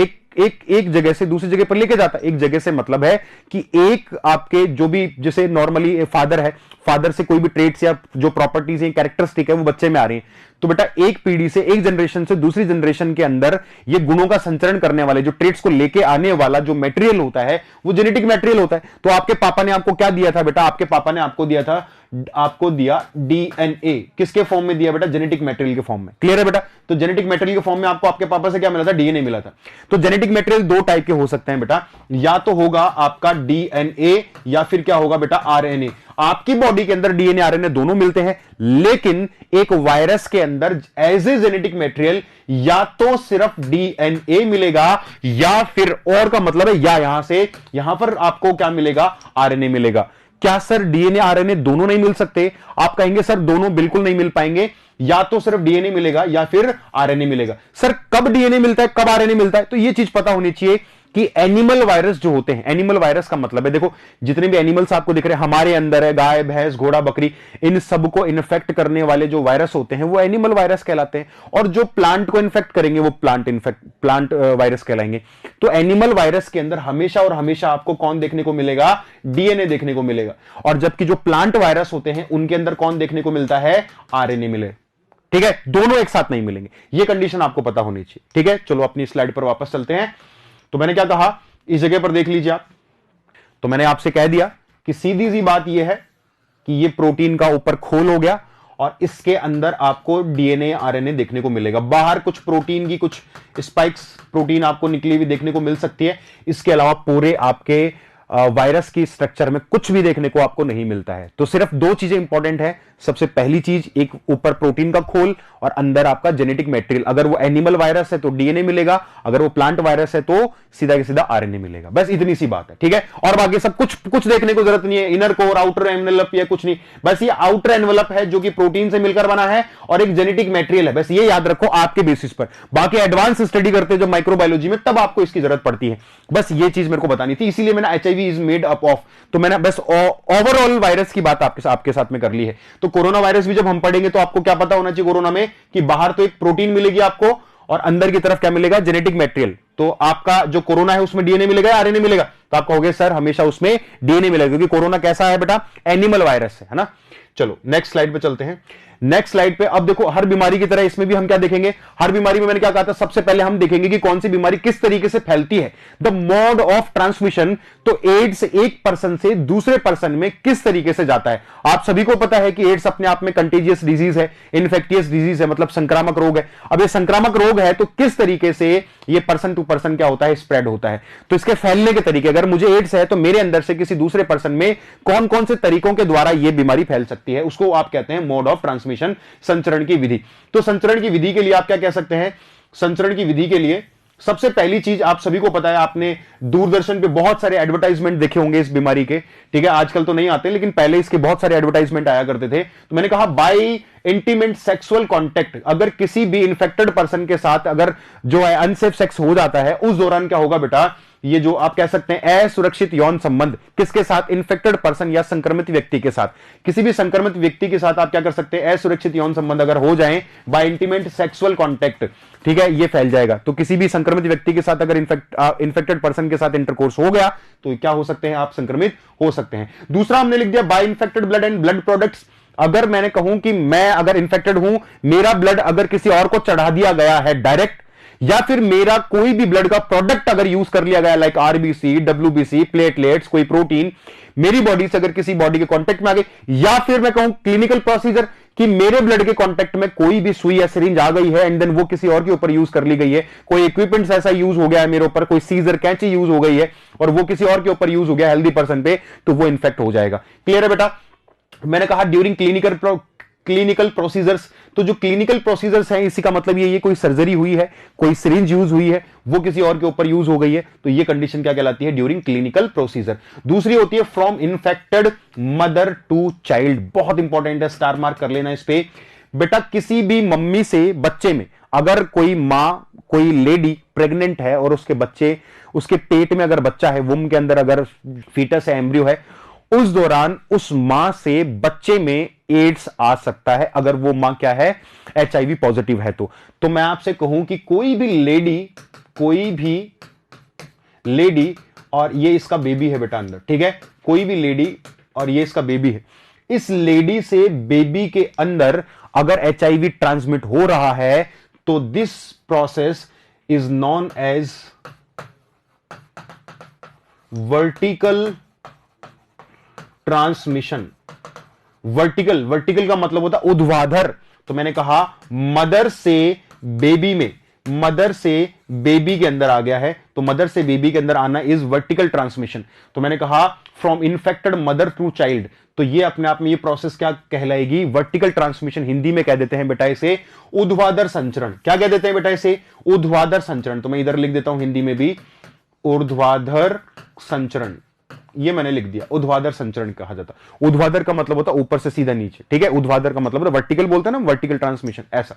एक जगह से दूसरी जगह पर लेके जाता है। एक जगह से मतलब है कि एक आपके जो भी, जैसे नॉर्मली फादर है, फादर से कोई भी ट्रेट्स या जो प्रॉपर्टीज है, कैरेक्टरिस्टिक है, वो बच्चे में आ रही हैं। तो बेटा एक पीढ़ी से, एक जनरेशन से दूसरी जनरेशन के अंदर ये गुणों का संचरण करने वाले, जो ट्रेट्स को लेके आने वाला जो मटेरियल होता है वो जेनेटिक मटेरियल होता है। तो आपके पापा ने आपको क्या दिया था बेटा? आपके पापा ने आपको दिया DNA। किसके फॉर्म में दिया बेटा? जेनेटिक मटेरियल के फॉर्म में। क्लियर है बेटा? तो जेनेटिक मटेरियल के फॉर्म में आपको आपके पापा से क्या मिला था? DNA मिला था। तो जेनेटिक मटेरियल 2 टाइप के हो सकते हैं बेटा, या तो होगा आपका DNA या फिर क्या होगा बेटा? RNA। आपकी बॉडी के अंदर DNA RNA दोनों मिलते हैं, लेकिन एक वायरस के अंदर एज ए जेनेटिक मटेरियल या तो सिर्फ DNA मिलेगा, या फिर और का मतलब है या यहां से यहां पर आपको क्या मिलेगा? RNA मिलेगा। क्या सर DNA RNA दोनों नहीं मिल सकते? आप कहेंगे सर दोनों बिल्कुल नहीं मिल पाएंगे, या तो सिर्फ DNA मिलेगा या फिर RNA मिलेगा। सर कब DNA मिलता है, कब RNA मिलता है? तो यह चीज पता होनी चाहिए कि एनिमल वायरस जो होते हैं, एनिमल वायरस का मतलब है, देखो जितने भी एनिमल्स आपको दिख रहे हैं हमारे अंदर है, गाय भैंस घोड़ा बकरी, इन सबको इन्फेक्ट करने वाले जो वायरस होते हैं वो एनिमल वायरस कहलाते हैं, और जो प्लांट को इन्फेक्ट करेंगे वो प्लांट वायरस कहलाएंगे। तो एनिमल वायरस के अंदर हमेशा और हमेशा आपको कौन देखने को मिलेगा? DNA देखने को मिलेगा। और जबकि जो प्लांट वायरस होते हैं उनके अंदर कौन देखने को मिलता है? RNA मिले। ठीक है? दोनों एक साथ नहीं मिलेंगे। यह कंडीशन आपको पता होनी चाहिए। ठीक है, चलो अपनी स्लाइड पर वापस चलते हैं। तो मैंने क्या कहा, इस जगह पर देख लीजिए आप। तो मैंने आपसे कह दिया कि सीधी सी बात यह है कि यह प्रोटीन का ऊपर खोल हो गया, और इसके अंदर आपको DNA RNA देखने को मिलेगा। बाहर कुछ प्रोटीन की कुछ स्पाइक्स प्रोटीन आपको निकली हुई देखने को मिल सकती है। इसके अलावा पूरे आपके वायरस की स्ट्रक्चर में कुछ भी देखने को आपको नहीं मिलता है। तो सिर्फ दो चीजें इंपॉर्टेंट है। सबसे पहली चीज, एक ऊपर प्रोटीन का खोल और अंदर आपका जेनेटिक मटेरियल। अगर वो एनिमल वायरस है तो डीएनए मिलेगा, अगर वो प्लांट वायरस है तो सीधा के सीधा आरएनए मिलेगा। बस इतनी सी बात है, ठीक है। और बाकी सब कुछ देखने को जरूरत नहीं है, इनर कोर, आउटर एनवेलप या कुछ नहीं, बस ये आउटर एनवेलप है जो कि प्रोटीन से मिलकर बना है और एक जेनेटिक मटेरियल है। बस ये याद रखो आपके बेसिस पर। बाकी एडवांस स्टडी करते हैं जो माइक्रोबायोलॉजी में, तब आपको इसकी जरूरत पड़ती है। बस ये चीज मेरे को बतानी थी, इसीलिए मैंने HIV is made up of, तो मैंने बस ओवरऑल वायरस की बात आपके साथ में कर ली है। तो कोरोना वायरस भी जब हम पढ़ेंगे तो आपको क्या पता होना चाहिए कोरोना में, कि बाहर तो एक प्रोटीन मिलेगी आपको और अंदर की तरफ क्या मिलेगा, जेनेटिक मटेरियल। तो आपका जो कोरोना है उसमें डीएनए मिलेगा, आरएनए मिलेगा। तो आप कहोगे सर हमेशा उसमें डीएनए मिलेगा, क्योंकि कोरोना कैसा है बेटा, एनिमल वायरस है ना। चलो नेक्स्ट स्लाइड पे चलते हैं। नेक्स्ट स्लाइड पे अब देखो, हर बीमारी की तरह इसमें भी हम क्या देखेंगे, हर बीमारी में मैंने क्या कहा था, सबसे पहले हम देखेंगे कि कौन सी बीमारी किस तरीके से फैलती है, द मोड ऑफ ट्रांसमिशन। तो एड्स एक पर्सन से दूसरे पर्सन में किस तरीके से जाता है। आप सभी को पता है कि एड्स अपने आप में कंटेजियस डिजीज है, इन्फेक्टियस डिजीज है, मतलब संक्रामक रोग है। अब ये संक्रामक रोग है तो किस तरीके से ये पर्सन टू पर्सन क्या होता है, स्प्रेड होता है। तो इसके फैलने के तरीके, अगर मुझे एड्स है तो मेरे अंदर से किसी दूसरे पर्सन में कौन कौन से तरीकों के द्वारा यह बीमारी फैल सकती है, उसको आप कहते हैं मोड ऑफ ट्रांसमिशन, संचरण की विधि। तो संचरण की विधि के लिए आप क्या कह सकते हैं, संचरण की विधि के लिए सबसे पहली चीज आप सभी को पता है, आपने दूरदर्शन पे बहुत सारे एडवर्टाइजमेंट देखे होंगे इस बीमारी के, ठीक है। आजकल तो नहीं आते, लेकिन पहले इसके बहुत सारे एडवर्टाइजमेंट आया करते थे। तो मैंने कहा बाय इंटीमेट सेक्सुअल कांटेक्ट, अगर किसी भी इंफेक्टेड पर्सन के साथ अगर जो है अनसेफ सेक्स हो जाता है, उस दौरान क्या होगा बेटा, ये जो आप कह सकते हैं असुरक्षित यौन संबंध, किसके साथ, इंफेक्टेड पर्सन या संक्रमित व्यक्ति के साथ। किसी भी संक्रमित व्यक्ति के साथ आप क्या कर सकते हैं, असुरक्षित यौन संबंध अगर हो जाएं बाय इंटीमेट सेक्सुअल कांटेक्ट, ठीक है, ये फैल जाएगा। तो किसी भी संक्रमित व्यक्ति के साथ अगर इंफेक्टेड पर्सन के साथ इंटरकोर्स हो गया तो क्या हो सकते हैं, आप संक्रमित हो सकते हैं। दूसरा हमने लिख दिया by infected blood and blood products. अगर मैंने कहूं कि मैं अगर इंफेक्टेड हूं, मेरा ब्लड अगर किसी और को चढ़ा दिया गया है डायरेक्ट, या फिर मेरा कोई भी ब्लड का प्रोडक्ट अगर यूज कर लिया गया, लाइक आरबीसी, डब्ल्यूबीसी, प्लेटलेट्स, कोई प्रोटीन मेरी बॉडी से अगर किसी बॉडी के कांटेक्ट में आ गई, या फिर मैं कहूं क्लिनिकल प्रोसीजर कि मेरे ब्लड के कांटेक्ट में कोई भी सुई या सिरिंज आ गई है एंड देन वो किसी और के ऊपर यूज कर ली गई है, कोई इक्विपमेंट ऐसा यूज हो गया है मेरे ऊपर, कोई सीजर कैंची यूज हो गई है और वो किसी और के ऊपर यूज हो गया हेल्दी पर्सन पे, तो वो इन्फेक्ट हो जाएगा। क्लियर है बेटा। मैंने कहा ड्यूरिंग क्लिनिकल प्रोसीजर्स, तो जो क्लिनिकल प्रोसीजर्स हैं इसी का मतलब ये कोई सर्जरी हुई है, कोई सिरिंज यूज हुई है, वो किसी और के ऊपर यूज हो गई है, तो ये कंडीशन क्या कहलाती है, ड्यूरिंग क्लिनिकल प्रोसीजर। दूसरी होती है from infected mother to child, बहुत इंपॉर्टेंट है, स्टार मार्क कर लेना इस पे बेटा। किसी भी मम्मी से बच्चे में अगर कोई मां, कोई लेडी प्रेग्नेंट है और उसके बच्चे, उसके पेट में अगर बच्चा है, वुम के अंदर अगर फीटस है, एम्ब्रियो है, उस दौरान उस मां से बच्चे में एड्स आ सकता है, अगर वो मां क्या है, एचआईवी पॉजिटिव है। तो मैं आपसे कहूं कि कोई भी लेडी और ये इसका बेबी है बेटा अंदर, ठीक है, कोई भी लेडी और ये इसका बेबी है, इस लेडी से बेबी के अंदर अगर एचआईवी ट्रांसमिट हो रहा है तो this process is known as vertical transmission. Vertical का मतलब होता है ऊर्ध्वाधर। तो मैंने कहा मदर से बेबी के अंदर आ गया है, तो मदर से बेबी के अंदर आना इज वर्टिकल ट्रांसमिशन। तो मैंने कहा from infected mother to child, तो ये अपने आप में ये प्रोसेस क्या कहलाएगी, वर्टिकल ट्रांसमिशन। हिंदी में कह देते हैं बेटा इसे ऊर्ध्वाधर संचरण। क्या कह देते हैं बेटा इसे, ऊर्ध्वाधर संचरण। तो मैं इधर लिख देता हूं हिंदी में भी ऊर्ध्वाधर संचरण, ये मैंने लिख दिया, ऊर्ध्वाधर संचरण कहा जाता। ऊर्ध्वाधर का मतलब होता है ऊपर से सीधा नीचे, ठीक है। ऊर्ध्वाधर का मतलब वर्टिकल बोलते हैं ना, वर्टिकल ट्रांसमिशन ऐसा।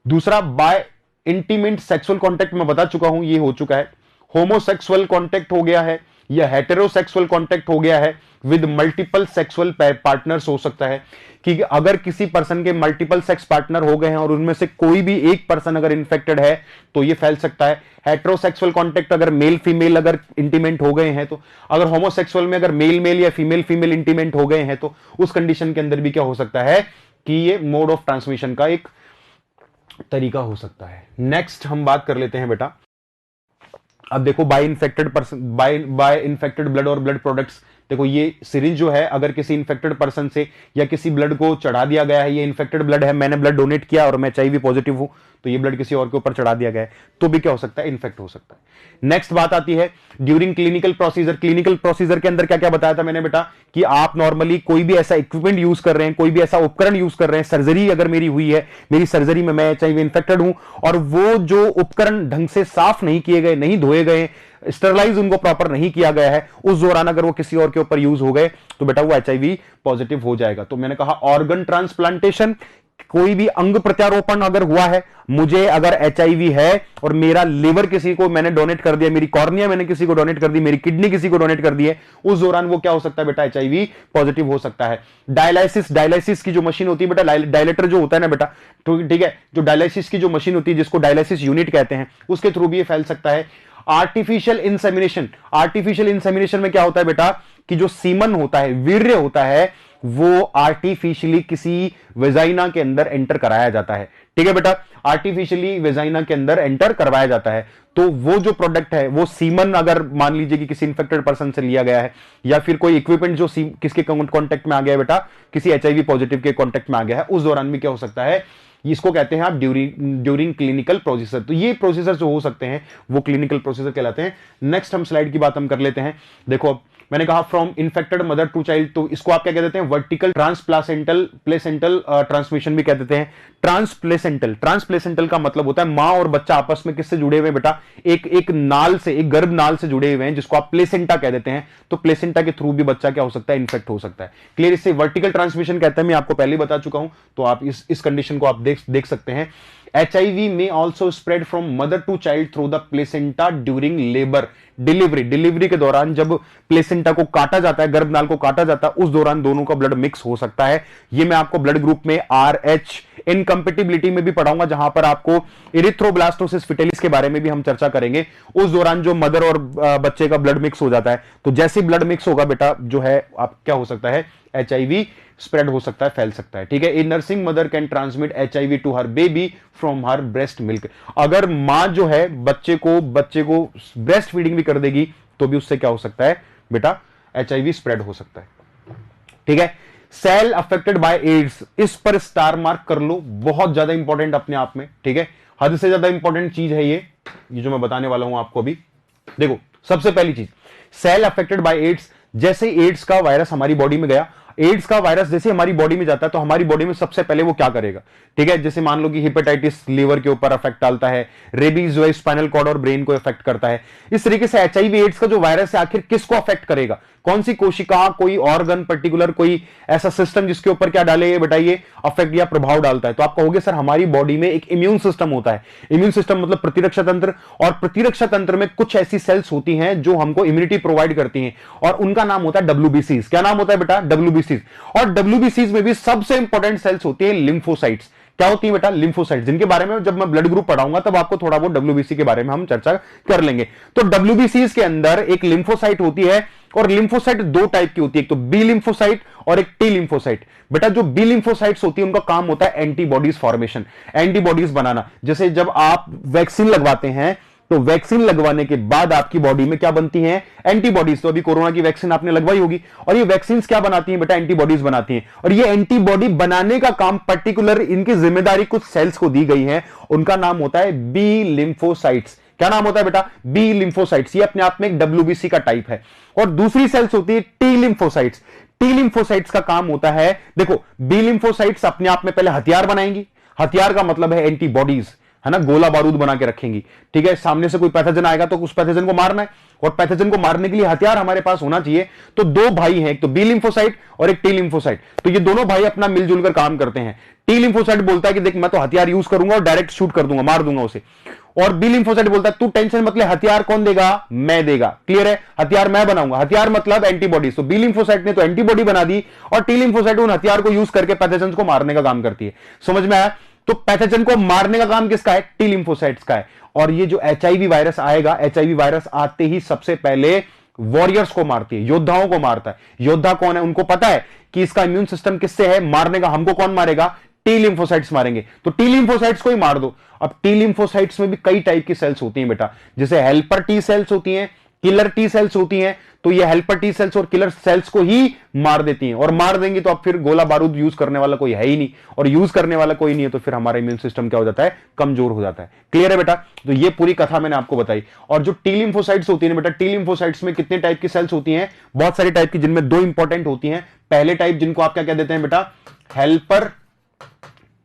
दूसरा बाय इंटीमेट सेक्सुअल कॉन्टेक्ट, मैं बता चुका हूं, ये हो चुका है। होमोसेक्सुअल कॉन्टेक्ट हो गया है या हेटेरोसेक्सुअल कॉन्टेक्ट हो गया है, विद मल्टीपल सेक्सुअल पार्टनर्स हो सकता है कि अगर किसी पर्सन के मल्टीपल सेक्स पार्टनर हो गए हैं और उनमें से कोई भी एक पर्सन अगर इंफेक्टेड है तो ये फैल सकता है। हेटेरोसेक्सुअल कॉन्टेक्ट अगर मेल फीमेल अगर इंटीमेंट हो गए हैं, तो अगर होमोसेक्सुअल में अगर मेल मेल या फीमेल फीमेल इंटीमेंट हो गए हैं तो उस कंडीशन के अंदर भी क्या हो सकता है कि ये मोड ऑफ ट्रांसमिशन का एक तरीका हो सकता है। नेक्स्ट हम बात कर लेते हैं बेटा, अब देखो by infected person, by infected blood और ब्लड प्रोडक्ट्स देखो ये सिरिंज जो है अगर किसी इन्फेक्टेड पर्सन से या किसी ब्लड को चढ़ा दिया गया है, ये इन्फेक्टेड ब्लड है, मैंने ब्लड डोनेट किया और मैं एचआईवी पॉजिटिव हूं, तो ये ब्लड किसी और के ऊपर चढ़ा दिया गया है तो भी क्या हो सकता है, इन्फेक्ट हो सकता है। नेक्स्ट बात आती है during clinical procedure. Clinical procedure के अंदर क्या क्या बताया था मैंने बेटा, कि आप नॉर्मली कोई भी ऐसा इक्विपमेंट यूज कर रहे हैं, कोई भी ऐसा उपकरण यूज कर रहे हैं, सर्जरी अगर मेरी हुई है, मेरी सर्जरी में मैं एचआईवी इन्फेक्टेड हूं और वो जो उपकरण ढंग से साफ नहीं किए गए, नहीं धोए गए, स्टरलाइज उनको प्रॉपर नहीं किया गया है, उस दौरान अगर वो किसी और के ऊपर यूज हो गए तो बेटा वो एचआईवी पॉजिटिव हो जाएगा। तो मैंने कहा ऑर्गन ट्रांसप्लांटेशन, कोई भी अंग प्रत्यारोपण अगर हुआ है, मुझे अगर एचआईवी है और मेरा लिवर किसी को मैंने डोनेट कर दिया, मेरी कॉर्निया मैंने किसी को डोनेट कर दी, मेरी किडनी किसी को डोनेट कर दी है, उस दौरान वो क्या हो सकता है बेटा, एचआईवी पॉजिटिव हो सकता है। डायलिसिस की जो मशीन होती है बेटा, डायलेटर जो होता है ना बेटा, तो ठीक है, जो डायलिसिस की जो मशीन होती है जिसको डायलिसिस यूनिट कहते हैं, उसके थ्रू भी ये फैल सकता है। आर्टिफिशियल इंसेमिनेशन में क्या होता है बेटा, कि जो सीमन होता है, वीर्य होता है, वो आर्टिफिशियली किसी वेजाइना के अंदर एंटर कराया जाता है। ठीक है बेटा, आर्टिफिशियली वेजाइना के अंदर एंटर करवाया जाता है। तो वो जो प्रोडक्ट है, वो सीमन अगर मान लीजिए कि किसी इन्फेक्टेड पर्सन से लिया गया है, या फिर कोई इक्विपमेंट जो किसके कांटेक्ट में आ गया है बेटा, किसी एचआईवी पॉजिटिव के कांटेक्ट में आ गया है, उस दौरान भी क्या हो सकता है, इसको कहते हैं आप ड्यूरिंग क्लिनिकल प्रोसीजर। तो ये प्रोसीजर जो हो सकते हैं वो क्लिनिकल प्रोसीजर कहलाते हैं। नेक्स्ट हम स्लाइड की बात हम कर लेते हैं। देखो अब मैंने कहा from infected mother to child, तो इसको आप क्या कह देते हैं, वर्टिकल ट्रांसप्लेसेंटल ट्रांसमिशन भी कह देते हैं। ट्रांसप्लेसेंटल का मतलब होता है मां और बच्चा आपस में किससे जुड़े हुए हैं बेटा, एक नाल से, एक गर्भ नाल से जुड़े हुए हैं, जिसको आप प्लेसेंटा कह देते हैं। तो प्लेसेंटा के थ्रू भी बच्चा क्या हो सकता है, इन्फेक्ट हो सकता है। क्लियर, इससे वर्टिकल ट्रांसमिशन कहते हैं, मैं आपको पहले ही बता चुका हूं, तो आप इस कंडीशन को आप देख सकते हैं। HIV may also spread from mother to child through the placenta during labor, delivery के दौरान जब प्लेसेंटा को काटा जाता है, गर्भनाल को काटा जाता है, उस दौरान दोनों का ब्लड मिक्स हो सकता है। ये मैं आपको ब्लड ग्रुप में RH इनकम्पेटिबिलिटी में भी पढ़ाऊंगा, जहां पर आपको इरिथ्रोब्लास्टोसिस फिटेलिस के बारे में भी हम चर्चा करेंगे। उस दौरान जो मदर और बच्चे का ब्लड मिक्स हो जाता है, तो जैसे ब्लड मिक्स होगा बेटा, जो है आप क्या हो सकता है, HIV स्प्रेड हो सकता है, फैल सकता है। ठीक है, a nursing mother can transmit HIV to her baby from her breast milk. अगर मां जो है बच्चे को ब्रेस्ट फीडिंग भी कर देगी तो भी उससे क्या हो सकता है बेटा, HIV स्प्रेड हो सकता है। ठीक है, सेल अफेक्टेड बाय एड्स, इस पर स्टार मार्क कर लो, बहुत ज्यादा इंपॉर्टेंट अपने आप में। ठीक है, हद से ज्यादा इंपॉर्टेंट चीज है ये जो मैं बताने वाला हूं आपको अभी। देखो सबसे पहली चीज, सेल अफेक्टेड बाय एड्स, जैसे एड्स का वायरस हमारी बॉडी में गया, एड्स का वायरस जैसे हमारी बॉडी में जाता है तो हमारी बॉडी में सबसे पहले वो क्या करेगा, ठीक है, जैसे मान लो कि हेपेटाइटिस लीवर के ऊपर अफेक्ट डालता है, रेबीज जो है स्पाइनल कॉर्ड और ब्रेन को अफेक्ट करता है। इस तरीके से एचआईवी एड्स का जो वायरस है आखिर किसको अफेक्ट करेगा, कौन सी कोशिका, कोई ऑर्गन पर्टिकुलर, कोई ऐसा सिस्टम जिसके ऊपर क्या डाले, बताइए, अफेक्ट या प्रभाव डालता है। तो आप कहोगे सर हमारी बॉडी में एक इम्यून सिस्टम होता है। इम्यून सिस्टम मतलब प्रतिरक्षा तंत्र, और प्रतिरक्षा तंत्र में कुछ ऐसी सेल्स होती हैं जो हमको इम्यूनिटी प्रोवाइड करती हैं, और उनका नाम होता है डब्ल्यूबीसीज। क्या नाम होता है बेटा, डब्ल्यूबीसीज। और डब्ल्यूबीसीज में भी सबसे इंपॉर्टेंट सेल्स होती है लिम्फोसाइट्स। क्या होती है बेटा, लिम्फोसाइट्स, जिनके बारे में जब मैं ब्लड ग्रुप पढ़ाऊंगा तब आपको थोड़ा बहुत डब्ल्यूबीसी के बारे में हम चर्चा कर लेंगे। तो डब्ल्यूबीसीज के अंदर एक लिम्फोसाइट होती है, और लिम्फोसाइट दो टाइप की होती है, एक तो बी लिम्फोसाइट और एक टी लिम्फोसाइट। बेटा जो बी लिम्फोसाइट्स होती है उनका काम होता है एंटीबॉडीज फॉर्मेशन, एंटीबॉडीज बनाना। जैसे जब आप वैक्सीन लगवाते हैं तो वैक्सीन लगवाने के बाद आपकी बॉडी में क्या बनती हैं, एंटीबॉडीज। तो अभी कोरोना की वैक्सीन आपने लगवाई होगी, और ये वैक्सीन क्या बनाती हैं बेटा, एंटीबॉडीज बनाती हैं। और ये एंटीबॉडी बनाने का काम पर्टिकुलर इनकी जिम्मेदारी कुछ सेल्स को दी गई है, उनका नाम होता है बी लिम्फोसाइट्स। क्या नाम होता है बेटा, बी लिम्फोसाइट्स। ये अपने आप में एक डब्ल्यूबीसी का टाइप है। और दूसरी सेल्स होती है टी लिम्फोसाइट्स। टी लिम्फोसाइट्स का काम होता है, देखो बी लिम्फोसाइट्स अपने आप में पहले हथियार बनाएंगी, हथियार का मतलब है एंटीबॉडीज, है ना, गोला बारूद बना के रखेंगी। ठीक है, सामने से कोई पैथोजन आएगा तो उस पैथोजन को मारना है, और पैथोजन को मारने के लिए हथियार हमारे पास होना चाहिए। तो दो भाई हैं, एक तो बी लिम्फोसाइट और एक टी लिम्फोसाइट। तो ये दोनों भाई अपना मिलजुल कर काम करते हैं। टी लिम्फोसाइट बोलता है कि देख मैं तो हथियार यूज करूंगा और डायरेक्ट शूट कर दूंगा, मार दूंगा उसे। और बी लिम्फोसाइट बोलता है तू टेंशन मत ले, हथियार कौन देगा, मैं देगा। क्लियर है, हथियार मैं बनाऊंगा, हथियार मतलब एंटीबॉडी। तो बी लिम्फोसाइट ने तो एंटीबॉडी बना दी, और टी लिम्फोसाइट उन हथियार को यूज करके पैथोजन को मारने का काम करती है। समझ में आया? तो पैथोजन को मारने का काम किसका है, टी लिम्फोसाइट्स का है। और ये जो एचआईवी वायरस आएगा, एचआईवी वायरस आते ही सबसे पहले वॉरियर्स को मारती है, योद्धाओं को मारता है। योद्धा कौन है, उनको पता है कि इसका इम्यून सिस्टम किससे है, मारने का हमको कौन मारेगा, टी लिम्फोसाइट्स मारेंगे। तो टी लिम्फोसाइट्स को ही मार दो। अब टी लिम्फोसाइट्स में भी कई टाइप की सेल्स होती हैं बेटा, जैसे हेल्पर टी सेल्स होती हैं, किलर टी सेल्स होती हैं, तो ये हेल्पर टी सेल्स और किलर सेल्स को ही मार देती हैं, और मार देंगी तो अब फिर गोला बारूद यूज करने वाला कोई है ही नहीं, और यूज करने वाला कोई नहीं है तो फिर हमारा इम्यून सिस्टम क्या हो जाता है, कमजोर हो जाता है। क्लियर है बेटा? तो ये पूरी कथा मैंने आपको बताई। और जो टी लिम्फोसाइट्स होती है बेटा, टी लिम्फोसाइट्स में कितने टाइप की सेल्स होती हैं? बहुत सारी टाइप की, जिनमें दो इंपॉर्टेंट होती हैं। पहले टाइप जिनको आप क्या कह देते हैं बेटा, हेल्पर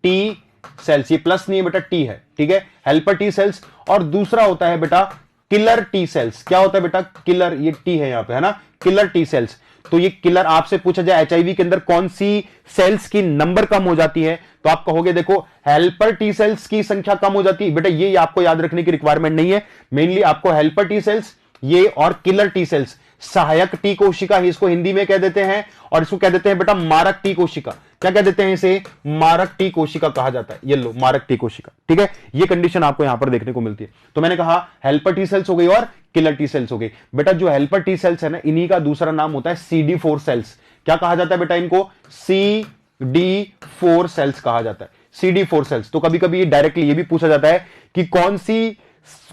टी सेल्स, ये प्लस नहीं है बेटा, टी है, ठीक है, हेल्पर टी सेल्स। और दूसरा होता है बेटा किलर टी सेल्स। क्या होता है बेटा? किलर, ये टी है यहां पे, है ना, किलर टी सेल्स। तो ये किलर, आपसे पूछा जाए एचआईवी के अंदर कौन सी सेल्स की नंबर कम हो जाती है, तो आप कहोगे देखो हेल्पर टी सेल्स की संख्या कम हो जाती है। बेटा ये आपको याद रखने की रिक्वायरमेंट नहीं है, मेनली आपको हेल्पर टी सेल्स ये और किलर टी सेल्स, सहायक टी कोशिका ही इसको हिंदी में कह देते हैं, और इसको कह देते हैं बेटा मारक टी कोशिका। क्या कह देते हैं इसे? मारक टी कोशिका कहा जाता है। ये लो, मारक टी कोशिका, ठीक है। ये कंडीशन आपको यहां पर देखने को मिलती है। तो मैंने कहा हेल्पर टी सेल्स हो गई और किलर टी सेल्स हो गई। बेटा जो हेल्पर टी सेल्स है ना, इन्हीं का दूसरा नाम होता है CD4 सेल्स। क्या कहा जाता है बेटा इनको? CD4 सेल्स कहा जाता है, CD4 सेल्स। तो कभी कभी डायरेक्टली ये भी पूछा जाता है कि कौन सी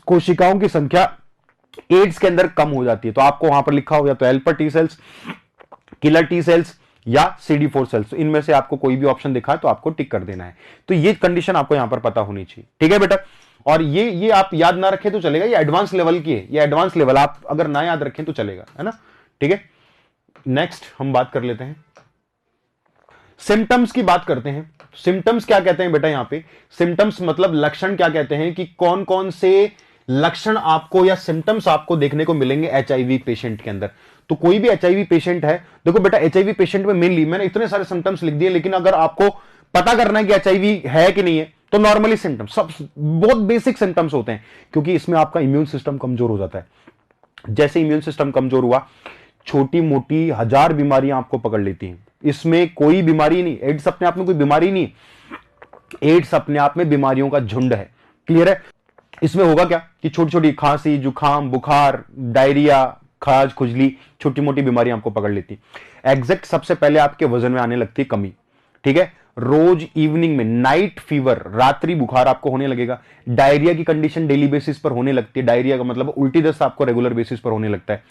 कोशिकाओं की संख्या एड्स के अंदर कम हो जाती है, तो आपको वहां पर लिखा हो या तो helper T cells, killer T cells या CD4 सेल्स। तो इनमें से आपको कोई भी ऑप्शन दिखा है तो आपको टिक कर देना है। तो ये कंडीशन आपको यहां पर पता होनी चाहिए, ठीक है बेटा। और ये आप याद ना रखें तो चलेगा, ये एडवांस लेवल की है, ये एडवांस लेवल, आप अगर ना याद रखें तो चलेगा, है ना, ठीक है। नेक्स्ट हम बात कर लेते हैं, सिम्टम्स की बात करते हैं। सिम्टम्स क्या कहते हैं बेटा? यहां पे सिम्टम्स मतलब लक्षण क्या कहते हैं, कि कौन कौन से लक्षण आपको या सिम्टम्स आपको देखने को मिलेंगे एचआईवी पेशेंट के अंदर। तो कोई भी एचआईवी पेशेंट है, देखो बेटा एचआईवी पेशेंट में मेनली मैंने इतने सारे सिम्टम्स लिख दिए, लेकिन अगर आपको पता करना है कि एचआईवी है कि नहीं है, तो नॉर्मली सिम्टम्स सब बहुत बेसिक सिम्टम्स होते हैं, क्योंकि इसमें आपका इम्यून सिस्टम कमजोर हो जाता है। जैसे इम्यून सिस्टम कमजोर हुआ, छोटी मोटी 1000 बीमारियां आपको पकड़ लेती हैं। इसमें कोई बीमारी नहीं, एड्स अपने आप में कोई बीमारी नहीं, एड्स अपने आप में बीमारियों का झुंड है। क्लियर है? इसमें होगा क्या कि छोटी छोटी खांसी, जुकाम, बुखार, डायरिया, खाज, खुजली, छोटी मोटी बीमारियां आपको पकड़ लेती। एग्जैक्ट सबसे पहले आपके वजन में आने लगती है कमी, ठीक है। रोज इवनिंग में नाइट फीवर, रात्रि बुखार आपको होने लगेगा। डायरिया की कंडीशन डेली बेसिस पर होने लगती है। डायरिया का मतलब उल्टी दस्त आपको रेगुलर बेसिस पर होने लगता है।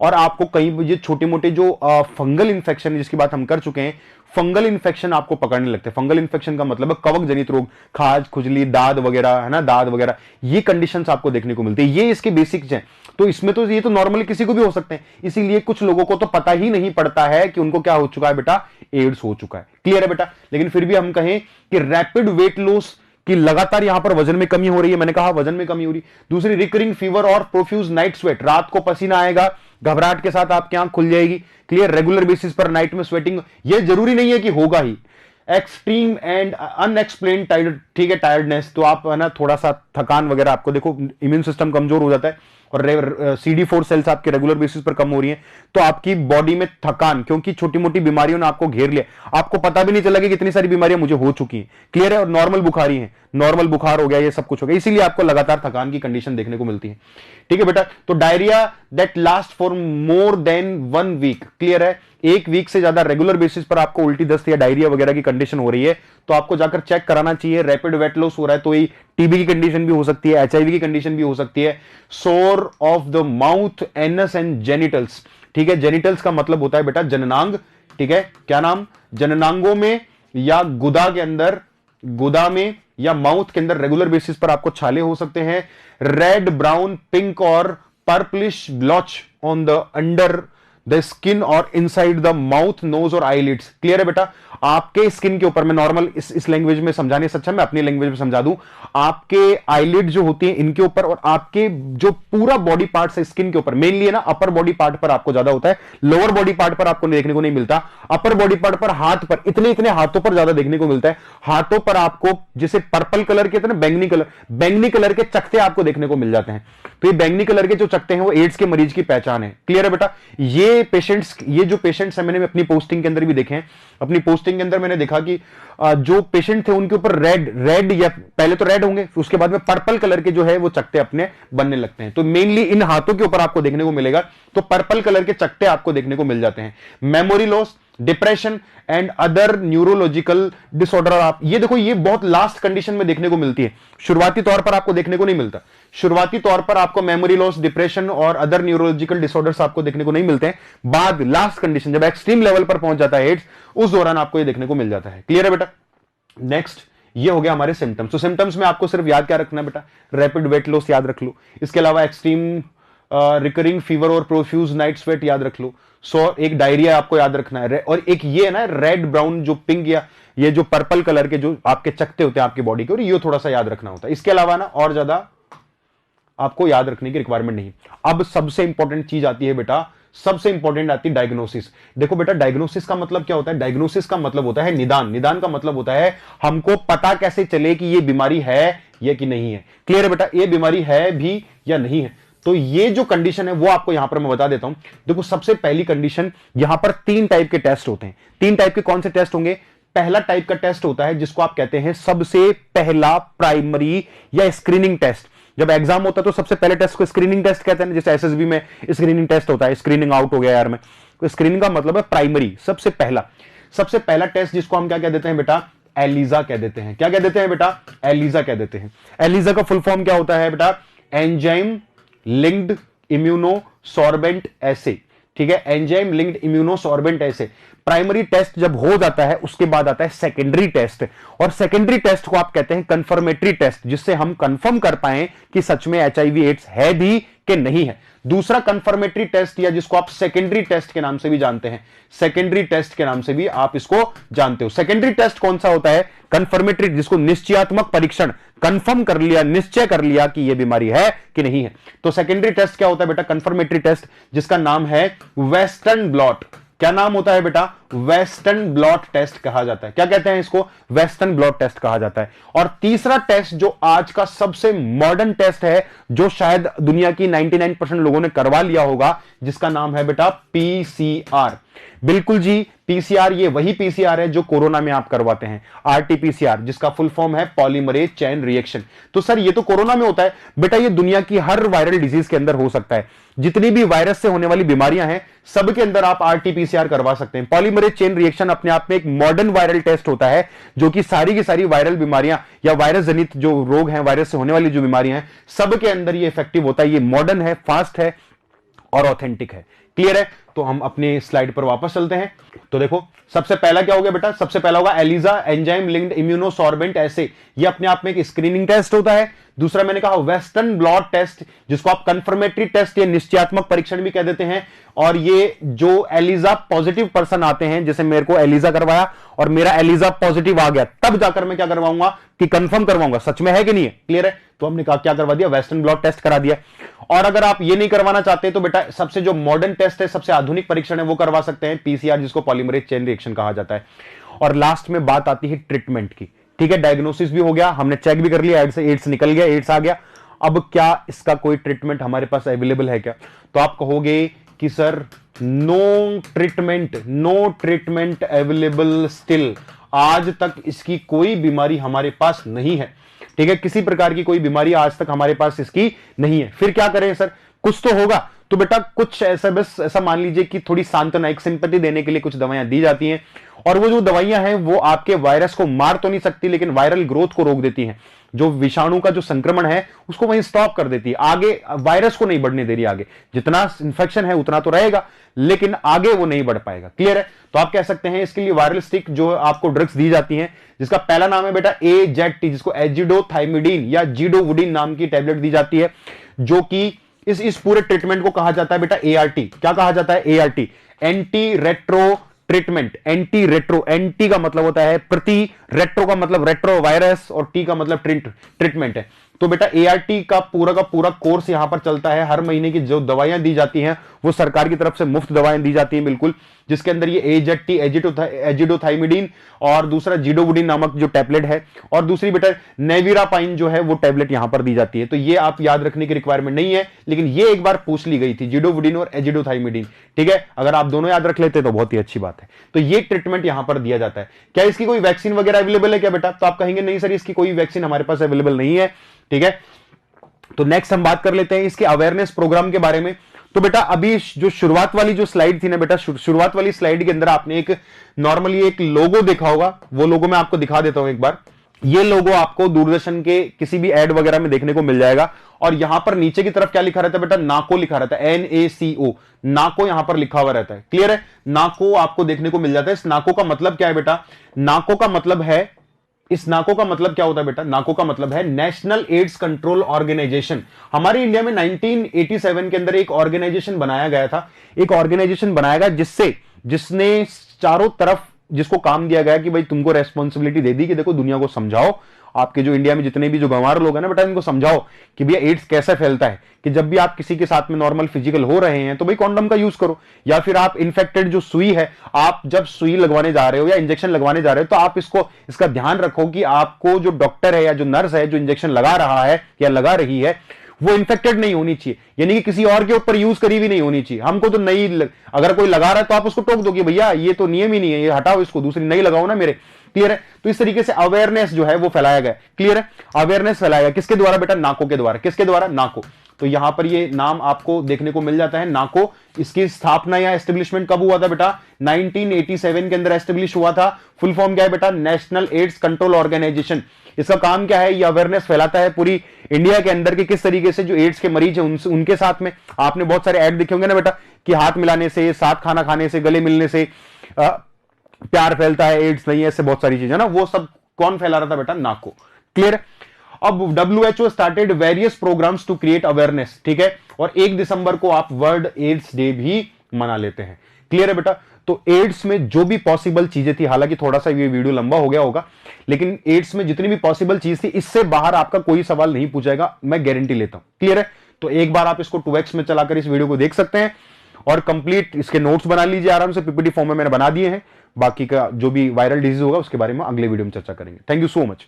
और आपको कई ये छोटे मोटे जो फंगल इंफेक्शन जिसकी बात हम कर चुके हैं, फंगल इंफेक्शन आपको पकड़ने लगते हैं। फंगल इंफेक्शन का मतलब है कवक जनित रोग, खाज, खुजली, दाद वगैरह, है ना, दाद वगैरह, ये कंडीशंस आपको देखने को मिलती है। ये इसके बेसिक्स हैं। तो इसमें तो ये तो नॉर्मली किसी को भी हो सकते हैं, इसीलिए कुछ लोगों को तो पता ही नहीं पड़ता है कि उनको क्या हो चुका है बेटा, एड्स हो चुका है। क्लियर है बेटा? लेकिन फिर भी हम कहें कि रैपिड वेट लॉस कि लगातार यहां पर वजन में कमी हो रही है, मैंने कहा वजन में कमी हो रही। दूसरी रिकरिंग फीवर और प्रोफ्यूज नाइट स्वेट, रात को पसीना आएगा, घबराहट के साथ आपकी आंख खुल जाएगी। क्लियर? रेगुलर बेसिस पर नाइट में स्वेटिंग, ये जरूरी नहीं है कि होगा ही। एक्सट्रीम एंड अनएक्सप्लेन टायर्ड, ठीक है, टायर्डनेस, तो आप है ना थोड़ा सा थकान वगैरह, आपको देखो इम्यून सिस्टम कमजोर हो जाता है और CD4 सेल्स आपके रेगुलर बेसिस पर कम हो रही हैं, तो आपकी बॉडी में थकान, क्योंकि छोटी मोटी बीमारियों ने आपको घेर लिया, आपको पता भी नहीं चला कि कितनी सारी बीमारियां मुझे हो चुकी हैं। क्लियर है? और नॉर्मल बुखारी है, नॉर्मल बुखार हो गया, ये सब कुछ हो गया, इसीलिए आपको लगातार थकान की कंडीशन देखने को मिलती है। ठीक है बेटा? तो diarrhoea that last for more than 1 week, clear है, 1 वीक से ज्यादा रेगुलर बेसिस पर आपको उल्टी दस्त या डायरिया वगैरह की कंडीशन हो रही है, तो आपको जाकर चेक कराना चाहिए। रैपिड वेट लॉस हो रहा है तो ये टीबी की कंडीशन भी हो सकती है, एचआईवी की कंडीशन भी हो सकती है। सोर of the mouth, anus and genitals, ठीक है, जेनिटल्स का मतलब होता है बेटा जननांग, ठीक है, क्या नाम, जननांगों में या गुदा के अंदर, गुदा में या माउथ के अंदर रेगुलर बेसिस पर आपको छाले हो सकते हैं। रेड, ब्राउन, पिंक और purplish blotch on the under the skin और इनसाइड द माउथ, नोज और आईलिड्स। क्लियर है बेटा? आपके स्किन के ऊपर, मैं नॉर्मल इस लैंग्वेज में समझाने से अच्छा मैं अपनी लैंग्वेज में समझा दूं, आपके आईलिड जो होती है इनके ऊपर और आपके जो पूरा बॉडी पार्ट है स्किन के ऊपर, मेनली है ना अपर बॉडी पार्ट पर आपको ज्यादा होता है, लोअर बॉडी पार्ट पर आपको देखने को नहीं मिलता। अपर बॉडी पार्ट पर, हाथ पर, इतने इतने हाथों पर ज्यादा देखने को मिलता है। हाथों पर आपको जैसे पर्पल कलर के, बैंगनी कलर के चकते आपको देखने को मिल जाते हैं। तो ये बैंगनी कलर के जो चकते हैं वो एड्स के मरीज की पहचान है। क्लियर है बेटा? ये जो पेशेंट्स हैं मैंने अपनी पोस्टिंग के अंदर भी देखे हैं। अपनी पोस्टिंग के अंदर मैंने देखा कि जो पेशेंट थे उनके ऊपर रेड या पहले तो रेड होंगे, उसके बाद में पर्पल कलर के जो है वो चकते अपने बनने लगते हैं। तो मेनली इन हाथों के ऊपर आपको देखने को मिलेगा, तो पर्पल कलर के चकते आपको देखने को मिल जाते हैं। Memory loss, depression and other neurological disorder. आप ये देखो, ये बहुत लास्ट कंडीशन में देखने को मिलती है, शुरुआती तौर पर आपको देखने को नहीं मिलता। शुरुआती तौर पर आपको मेमोरी लॉस, डिप्रेशन और अदर न्यूरोलॉजिकल डिसऑर्डर्स आपको देखने को नहीं मिलते हैं। बाद लास्ट कंडीशन जब एक्सट्रीम लेवल पर पहुंच जाता है एड्स, उस दौरान आपको ये देखने को मिल जाता है। क्लियर है बेटा? नेक्स्ट, ये हो गया हमारे सिम्टम्स। तो सिम्टम्स में आपको सिर्फ याद क्या रखना है बेटा? रैपिड वेट लॉस याद रख लो, इसके अलावा एक्सट्रीम रिकरिंग फीवर और प्रोफ्यूज नाइट स्वेट याद रख लो। एक डायरिया आपको याद रखना है, और एक ये है ना रेड ब्राउन जो पिंक या ये जो पर्पल कलर के जो आपके चकते होते हैं आपकी बॉडी के, और ये थोड़ा सा याद रखना होता है। इसके अलावा ना और ज्यादा आपको याद रखने की रिक्वायरमेंट नहीं। अब सबसे इंपॉर्टेंट चीज आती है बेटा, सबसे इंपॉर्टेंट आती है डायग्नोसिस। देखो बेटा, डायग्नोसिस का मतलब क्या होता है? डायग्नोसिस का मतलब होता है निदान। निदान का मतलब होता है हमको पता कैसे चले कि ये बीमारी है या कि नहीं है। क्लियर है बेटा? ये बीमारी है भी या नहीं है। तो ये जो कंडीशन है वो आपको यहां पर मैं बता देता हूं। देखो, सबसे पहली कंडीशन, यहां पर 3 टाइप के टेस्ट होते हैं। 3 टाइप के कौन से टेस्ट होंगे? पहला टाइप का टेस्ट होता है जिसको आप कहते हैं सबसे पहला प्राइमरी या स्क्रीनिंग टेस्ट। जब एग्जाम होता है तो सबसे पहले टेस्ट को स्क्रीनिंग टेस्ट कहते हैं। जैसे एसएसबी में स्क्रीनिंग टेस्ट होता है, स्क्रीनिंग आउट हो गया यार में, तो स्क्रीनिंग का मतलब है प्राइमरी, सबसे पहला टेस्ट, जिसको हम क्या कह देते हैं बेटा? एलिजा कह देते हैं। क्या कह देते हैं बेटा? एलिजा कह देते हैं। एलिजा का फुल फॉर्म क्या होता है बेटा? एंजाइम लिंक्ड इम्यूनोसॉर्बेंट एसे। ठीक है, एंजाइम लिंक्ड इम्यूनोसॉर्बेंट एसे। प्राइमरी टेस्ट जब हो जाता है उसके बाद आता है सेकेंडरी टेस्ट, और सेकेंडरी टेस्ट को आप कहते हैं कंफर्मेटरी टेस्ट, जिससे हम कंफर्म कर पाए कि सच में एचआईवी एड्स है भी कि नहीं है। दूसरा कंफर्मेटरी टेस्ट, या जिसको आप सेकेंडरी टेस्ट के नाम से भी जानते हैं, सेकेंडरी टेस्ट के नाम से भी आप इसको जानते हो। सेकेंडरी टेस्ट कौन सा होता है? कंफर्मेटरी, जिसको निश्चयात्मक परीक्षण, कंफर्म कर लिया, निश्चय कर लिया कि यह बीमारी है कि नहीं है। तो सेकेंडरी टेस्ट क्या होता है बेटा? कंफर्मेटरी टेस्ट, जिसका नाम है वेस्टर्न ब्लॉट। क्या नाम होता है बेटा? वेस्टर्न ब्लॉट टेस्ट कहा जाता है। क्या कहते हैं इसको? वेस्टर्न ब्लॉट टेस्ट कहा जाता है। और तीसरा टेस्ट जो आज का सबसे मॉडर्न टेस्ट है, जो शायद दुनिया की 99% लोगों ने करवा लिया होगा, जिसका नाम है बेटा पीसीआर। बिल्कुल जी, पीसीआर, ये वही पीसीआर है जो कोरोना में आप करवाते हैं, आरटीपीसीआर, जिसका फुल फॉर्म है पॉलीमरेज चेन रिएक्शन। तो सर ये तो कोरोना में होता है बेटा, ये दुनिया की हर वायरल डिजीज के अंदर हो सकता है। जितनी भी वायरस से होने वाली बीमारियां हैं सबके अंदर आप आरटीपीसीआर करवा सकते हैं। पॉलीमरेज चेन रिएक्शन अपने आप में एक मॉडर्न वायरल टेस्ट होता है, जो कि सारी की सारी वायरल बीमारियां या वायरस जनित जो रोग हैं, वायरस से होने वाली जो बीमारियां हैं, सबके अंदर ये इफेक्टिव होता है। ये मॉडर्न है, फास्ट है और ऑथेंटिक है। क्लियर है? तो हम अपने स्लाइड पर वापस चलते हैं। तो देखो, सबसे पहला क्या हो गया बेटा? सबसे पहला होगा एलिजा, एंजाइम लिंक्ड इम्यूनोसॉर्बेंट एसे। ये अपने आप में एक स्क्रीनिंग टेस्ट होता है। दूसरा मैंने कहा वेस्टर्न ब्लॉट टेस्ट, जिसको आप कंफर्मेटरी टेस्ट या निश्चयात्मक परीक्षण भी कह देते हैं। और ये जो एलिजा पॉजिटिव पर्सन आते हैं, जैसे मेरे को एलिजा करवाया और मेरा एलिजा पॉजिटिव आ गया, तब जाकर मैं क्या करवाऊंगा कि कंफर्म करवाऊंगा सच में है कि नहीं है। क्लियर है? तो हमने कहा क्या करवा दिया? वेस्टर्न ब्लॉट टेस्ट करा दिया। और अगर आप ये नहीं करवाना चाहते तो बेटा सबसे जो मॉडर्न टेस्ट है, सबसे आधुनिक परीक्षण है, वो करवा सकते हैं पीसीआर, जिसको पॉलीमरेज चेन रिएक्शन कहा जाता है। और लास्ट में बात आती है ट्रीटमेंट की। ठीक है, डायग्नोसिस भी हो गया, हमने चेक भी कर लिया, एड्स निकल गया, एड्स आ गया। अब क्या इसका कोई ट्रीटमेंट हमारे पास अवेलेबल है क्या? तो आप कहोगे कि sir no treatment available still. आज तक इसकी कोई बीमारी हमारे पास नहीं है। ठीक है, किसी प्रकार की कोई बीमारी आज तक हमारे पास इसकी नहीं है। फिर क्या करें सर? कुछ तो होगा। तो बेटा कुछ ऐसा, बस ऐसा मान लीजिए कि थोड़ी सांत्वना, एक सिंपैथी देने के लिए कुछ दवाइयां दी जाती हैं। और वो जो दवाइयां हैं वो आपके वायरस को मार तो नहीं सकती, लेकिन वायरल ग्रोथ को रोक देती हैं। जो विषाणु का जो संक्रमण है उसको वहीं स्टॉप कर देती है, आगे वायरस को नहीं बढ़ने दे रही। आगे जितना इंफेक्शन है उतना तो रहेगा, लेकिन आगे वो नहीं बढ़ पाएगा। क्लियर है? तो आप कह सकते हैं इसके लिए वायरल स्टिक जो आपको ड्रग्स दी जाती हैं, जिसका पहला नाम है बेटा AZT, जिसको एजिडोथाइमिडीन या जीडोवुडिन नाम की टेबलेट दी जाती है, जो कि इस पूरे ट्रीटमेंट को कहा जाता है बेटा ART। क्या कहा जाता है? ART, anti retro treatment. Anti retro, anti का मतलब होता है प्रति, रेट्रो का मतलब रेट्रो वायरस, और टी का मतलब ट्रीटमेंट है। तो बेटा ART का पूरा कोर्स यहां पर चलता है। हर महीने की जो दवाइयां दी जाती हैं वो सरकार की तरफ से मुफ्त दवाएं दी जाती हैं बिल्कुल, जिसके अंदर ये AZT, एजिडोथाइमिडीन, और दूसरा जीडोवुडिन नामक जो टैबलेट है, और दूसरी बेटा नेविरापाइन जो है वो टैबलेट यहां पर दी जाती है। तो ये आप याद रखने की रिक्वायरमेंट नहीं है, लेकिन ये एक बार पूछ ली गई थी, जीडोवुडिन और एजिडोथाइमिडीन। ठीक है, अगर आप दोनों याद रख लेते तो बहुत ही अच्छी बात है। तो ये ट्रीटमेंट यहां पर दिया जाता है। क्या इसकी कोई वैक्सीन वगैरह अवेलेबल है क्या बेटा? तो आप कहेंगे नहीं सर, इसकी कोई वैक्सीन हमारे पास अवेलेबल नहीं है। ठीक है, तो नेक्स्ट हम बात कर लेते हैं इसके अवेयरनेस प्रोग्राम के बारे में। तो बेटा अभी जो शुरुआत वाली जो स्लाइड थी ना बेटा, शुरुआत वाली स्लाइड के अंदर आपने एक नॉर्मली एक लोगो देखा होगा, वो लोगो मैं आपको दिखा देता हूं एक बार। ये लोगो आपको दूरदर्शन के किसी भी एड वगैरह में देखने को मिल जाएगा, और यहां पर नीचे की तरफ क्या लिखा रहता है बेटा, नाको लिखा रहता है, NACO, नाको यहां पर लिखा हुआ रहता है। क्लियर है, नाको आपको देखने को मिल जाता है। इस नाको का मतलब क्या है बेटा, नाको का मतलब है, इस नाको का मतलब क्या होता है बेटा, नाको का मतलब है नेशनल एड्स कंट्रोल ऑर्गेनाइजेशन। हमारे इंडिया में 1987 के अंदर एक ऑर्गेनाइजेशन बनाया गया था, एक ऑर्गेनाइजेशन बनाया गया जिसने चारों तरफ जिसको काम दिया गया कि भाई तुमको रेस्पॉन्सिबिलिटी दे दी कि देखो दुनिया को समझाओ, आपके जो इंडिया में जितने भी जो गंवार लोग हैं ना बेटा, इनको समझाओ कि भैया एड्स कैसे फैलता है, कि जब भी आप किसी के साथ में नॉर्मल फिजिकल हो रहे हैं तो भाई कॉन्डम का यूज करो, या फिर आप इन्फेक्टेड जो सुई है, आप जब सुई लगवाने जा रहे हो या इंजेक्शन लगवाने जा रहे हो तो आप इसका ध्यान रखो कि आपको जो डॉक्टर है या जो नर्स है जो इंजेक्शन लगा रहा है या लगा रही है वो इन्फेक्टेड नहीं होनी चाहिए, यानी कि किसी और के ऊपर यूज करी भी नहीं होनी चाहिए। हमको तो नई, अगर कोई लगा रहा है तो आप उसको टोक दो कि भैया ये तो नियम ही नहीं है, ये हटाओ, इसको दूसरी नई लगाओ ना मेरे। क्लियर है, तो इस तरीके से अवेयरनेस जो है वो फैलाया गया। क्लियर है, अवेयरनेस फैलाया गया किसके द्वारा बेटा, नाको के द्वारा। किसके द्वारा, नाको। तो यहां पर ये नाम आपको देखने को मिल जाता है, नाको। इसकी स्थापना या एस्टेब्लिशमेंट कब हुआ था बेटा, 1987 के अंदर एस्टेब्लिश हुआ था। फुल फॉर्म क्या है बेटा, नेशनल एड्स कंट्रोल ऑर्गेनाइजेशन। इसका काम क्या है, ये अवेयरनेस फैलाता है पूरी इंडिया के अंदर कि किस तरीके से जो एड्स के मरीज हैं उनके साथ में, आपने बहुत सारे ऐड देखे होंगे ना बेटा, कि हाथ मिलाने से, साथ खाना खाने से, गले मिलने से प्यार फैलता है, एड्स नहीं है, ऐसे बहुत सारी चीजें ना, वो सब कौन फैला रहा था बेटा, नाको। क्लियर। अब WHO started various programmes to create awareness, ठीक है, और 1 दिसंबर को आप वर्ल्ड एड्स डे भी मना लेते हैं। क्लियर है बेटा, तो एड्स में जो भी पॉसिबल चीजें थी, हालांकि थोड़ा सा ये वीडियो लंबा हो गया होगा, लेकिन एड्स में जितनी भी पॉसिबल चीज थी, इससे बाहर आपका कोई सवाल नहीं पूछेगा, मैं गारंटी लेता हूं। क्लियर है, तो एक बार आप इसको 2x में चलाकर इस वीडियो को देख सकते हैं, और कंप्लीट इसके नोट्स बना लीजिए आराम से, PPT फॉर्म में मैंने बना दिए हैं। बाकी का जो भी वायरल डिजीज होगा उसके बारे में अगले वीडियो में चर्चा करेंगे। Thank you so much.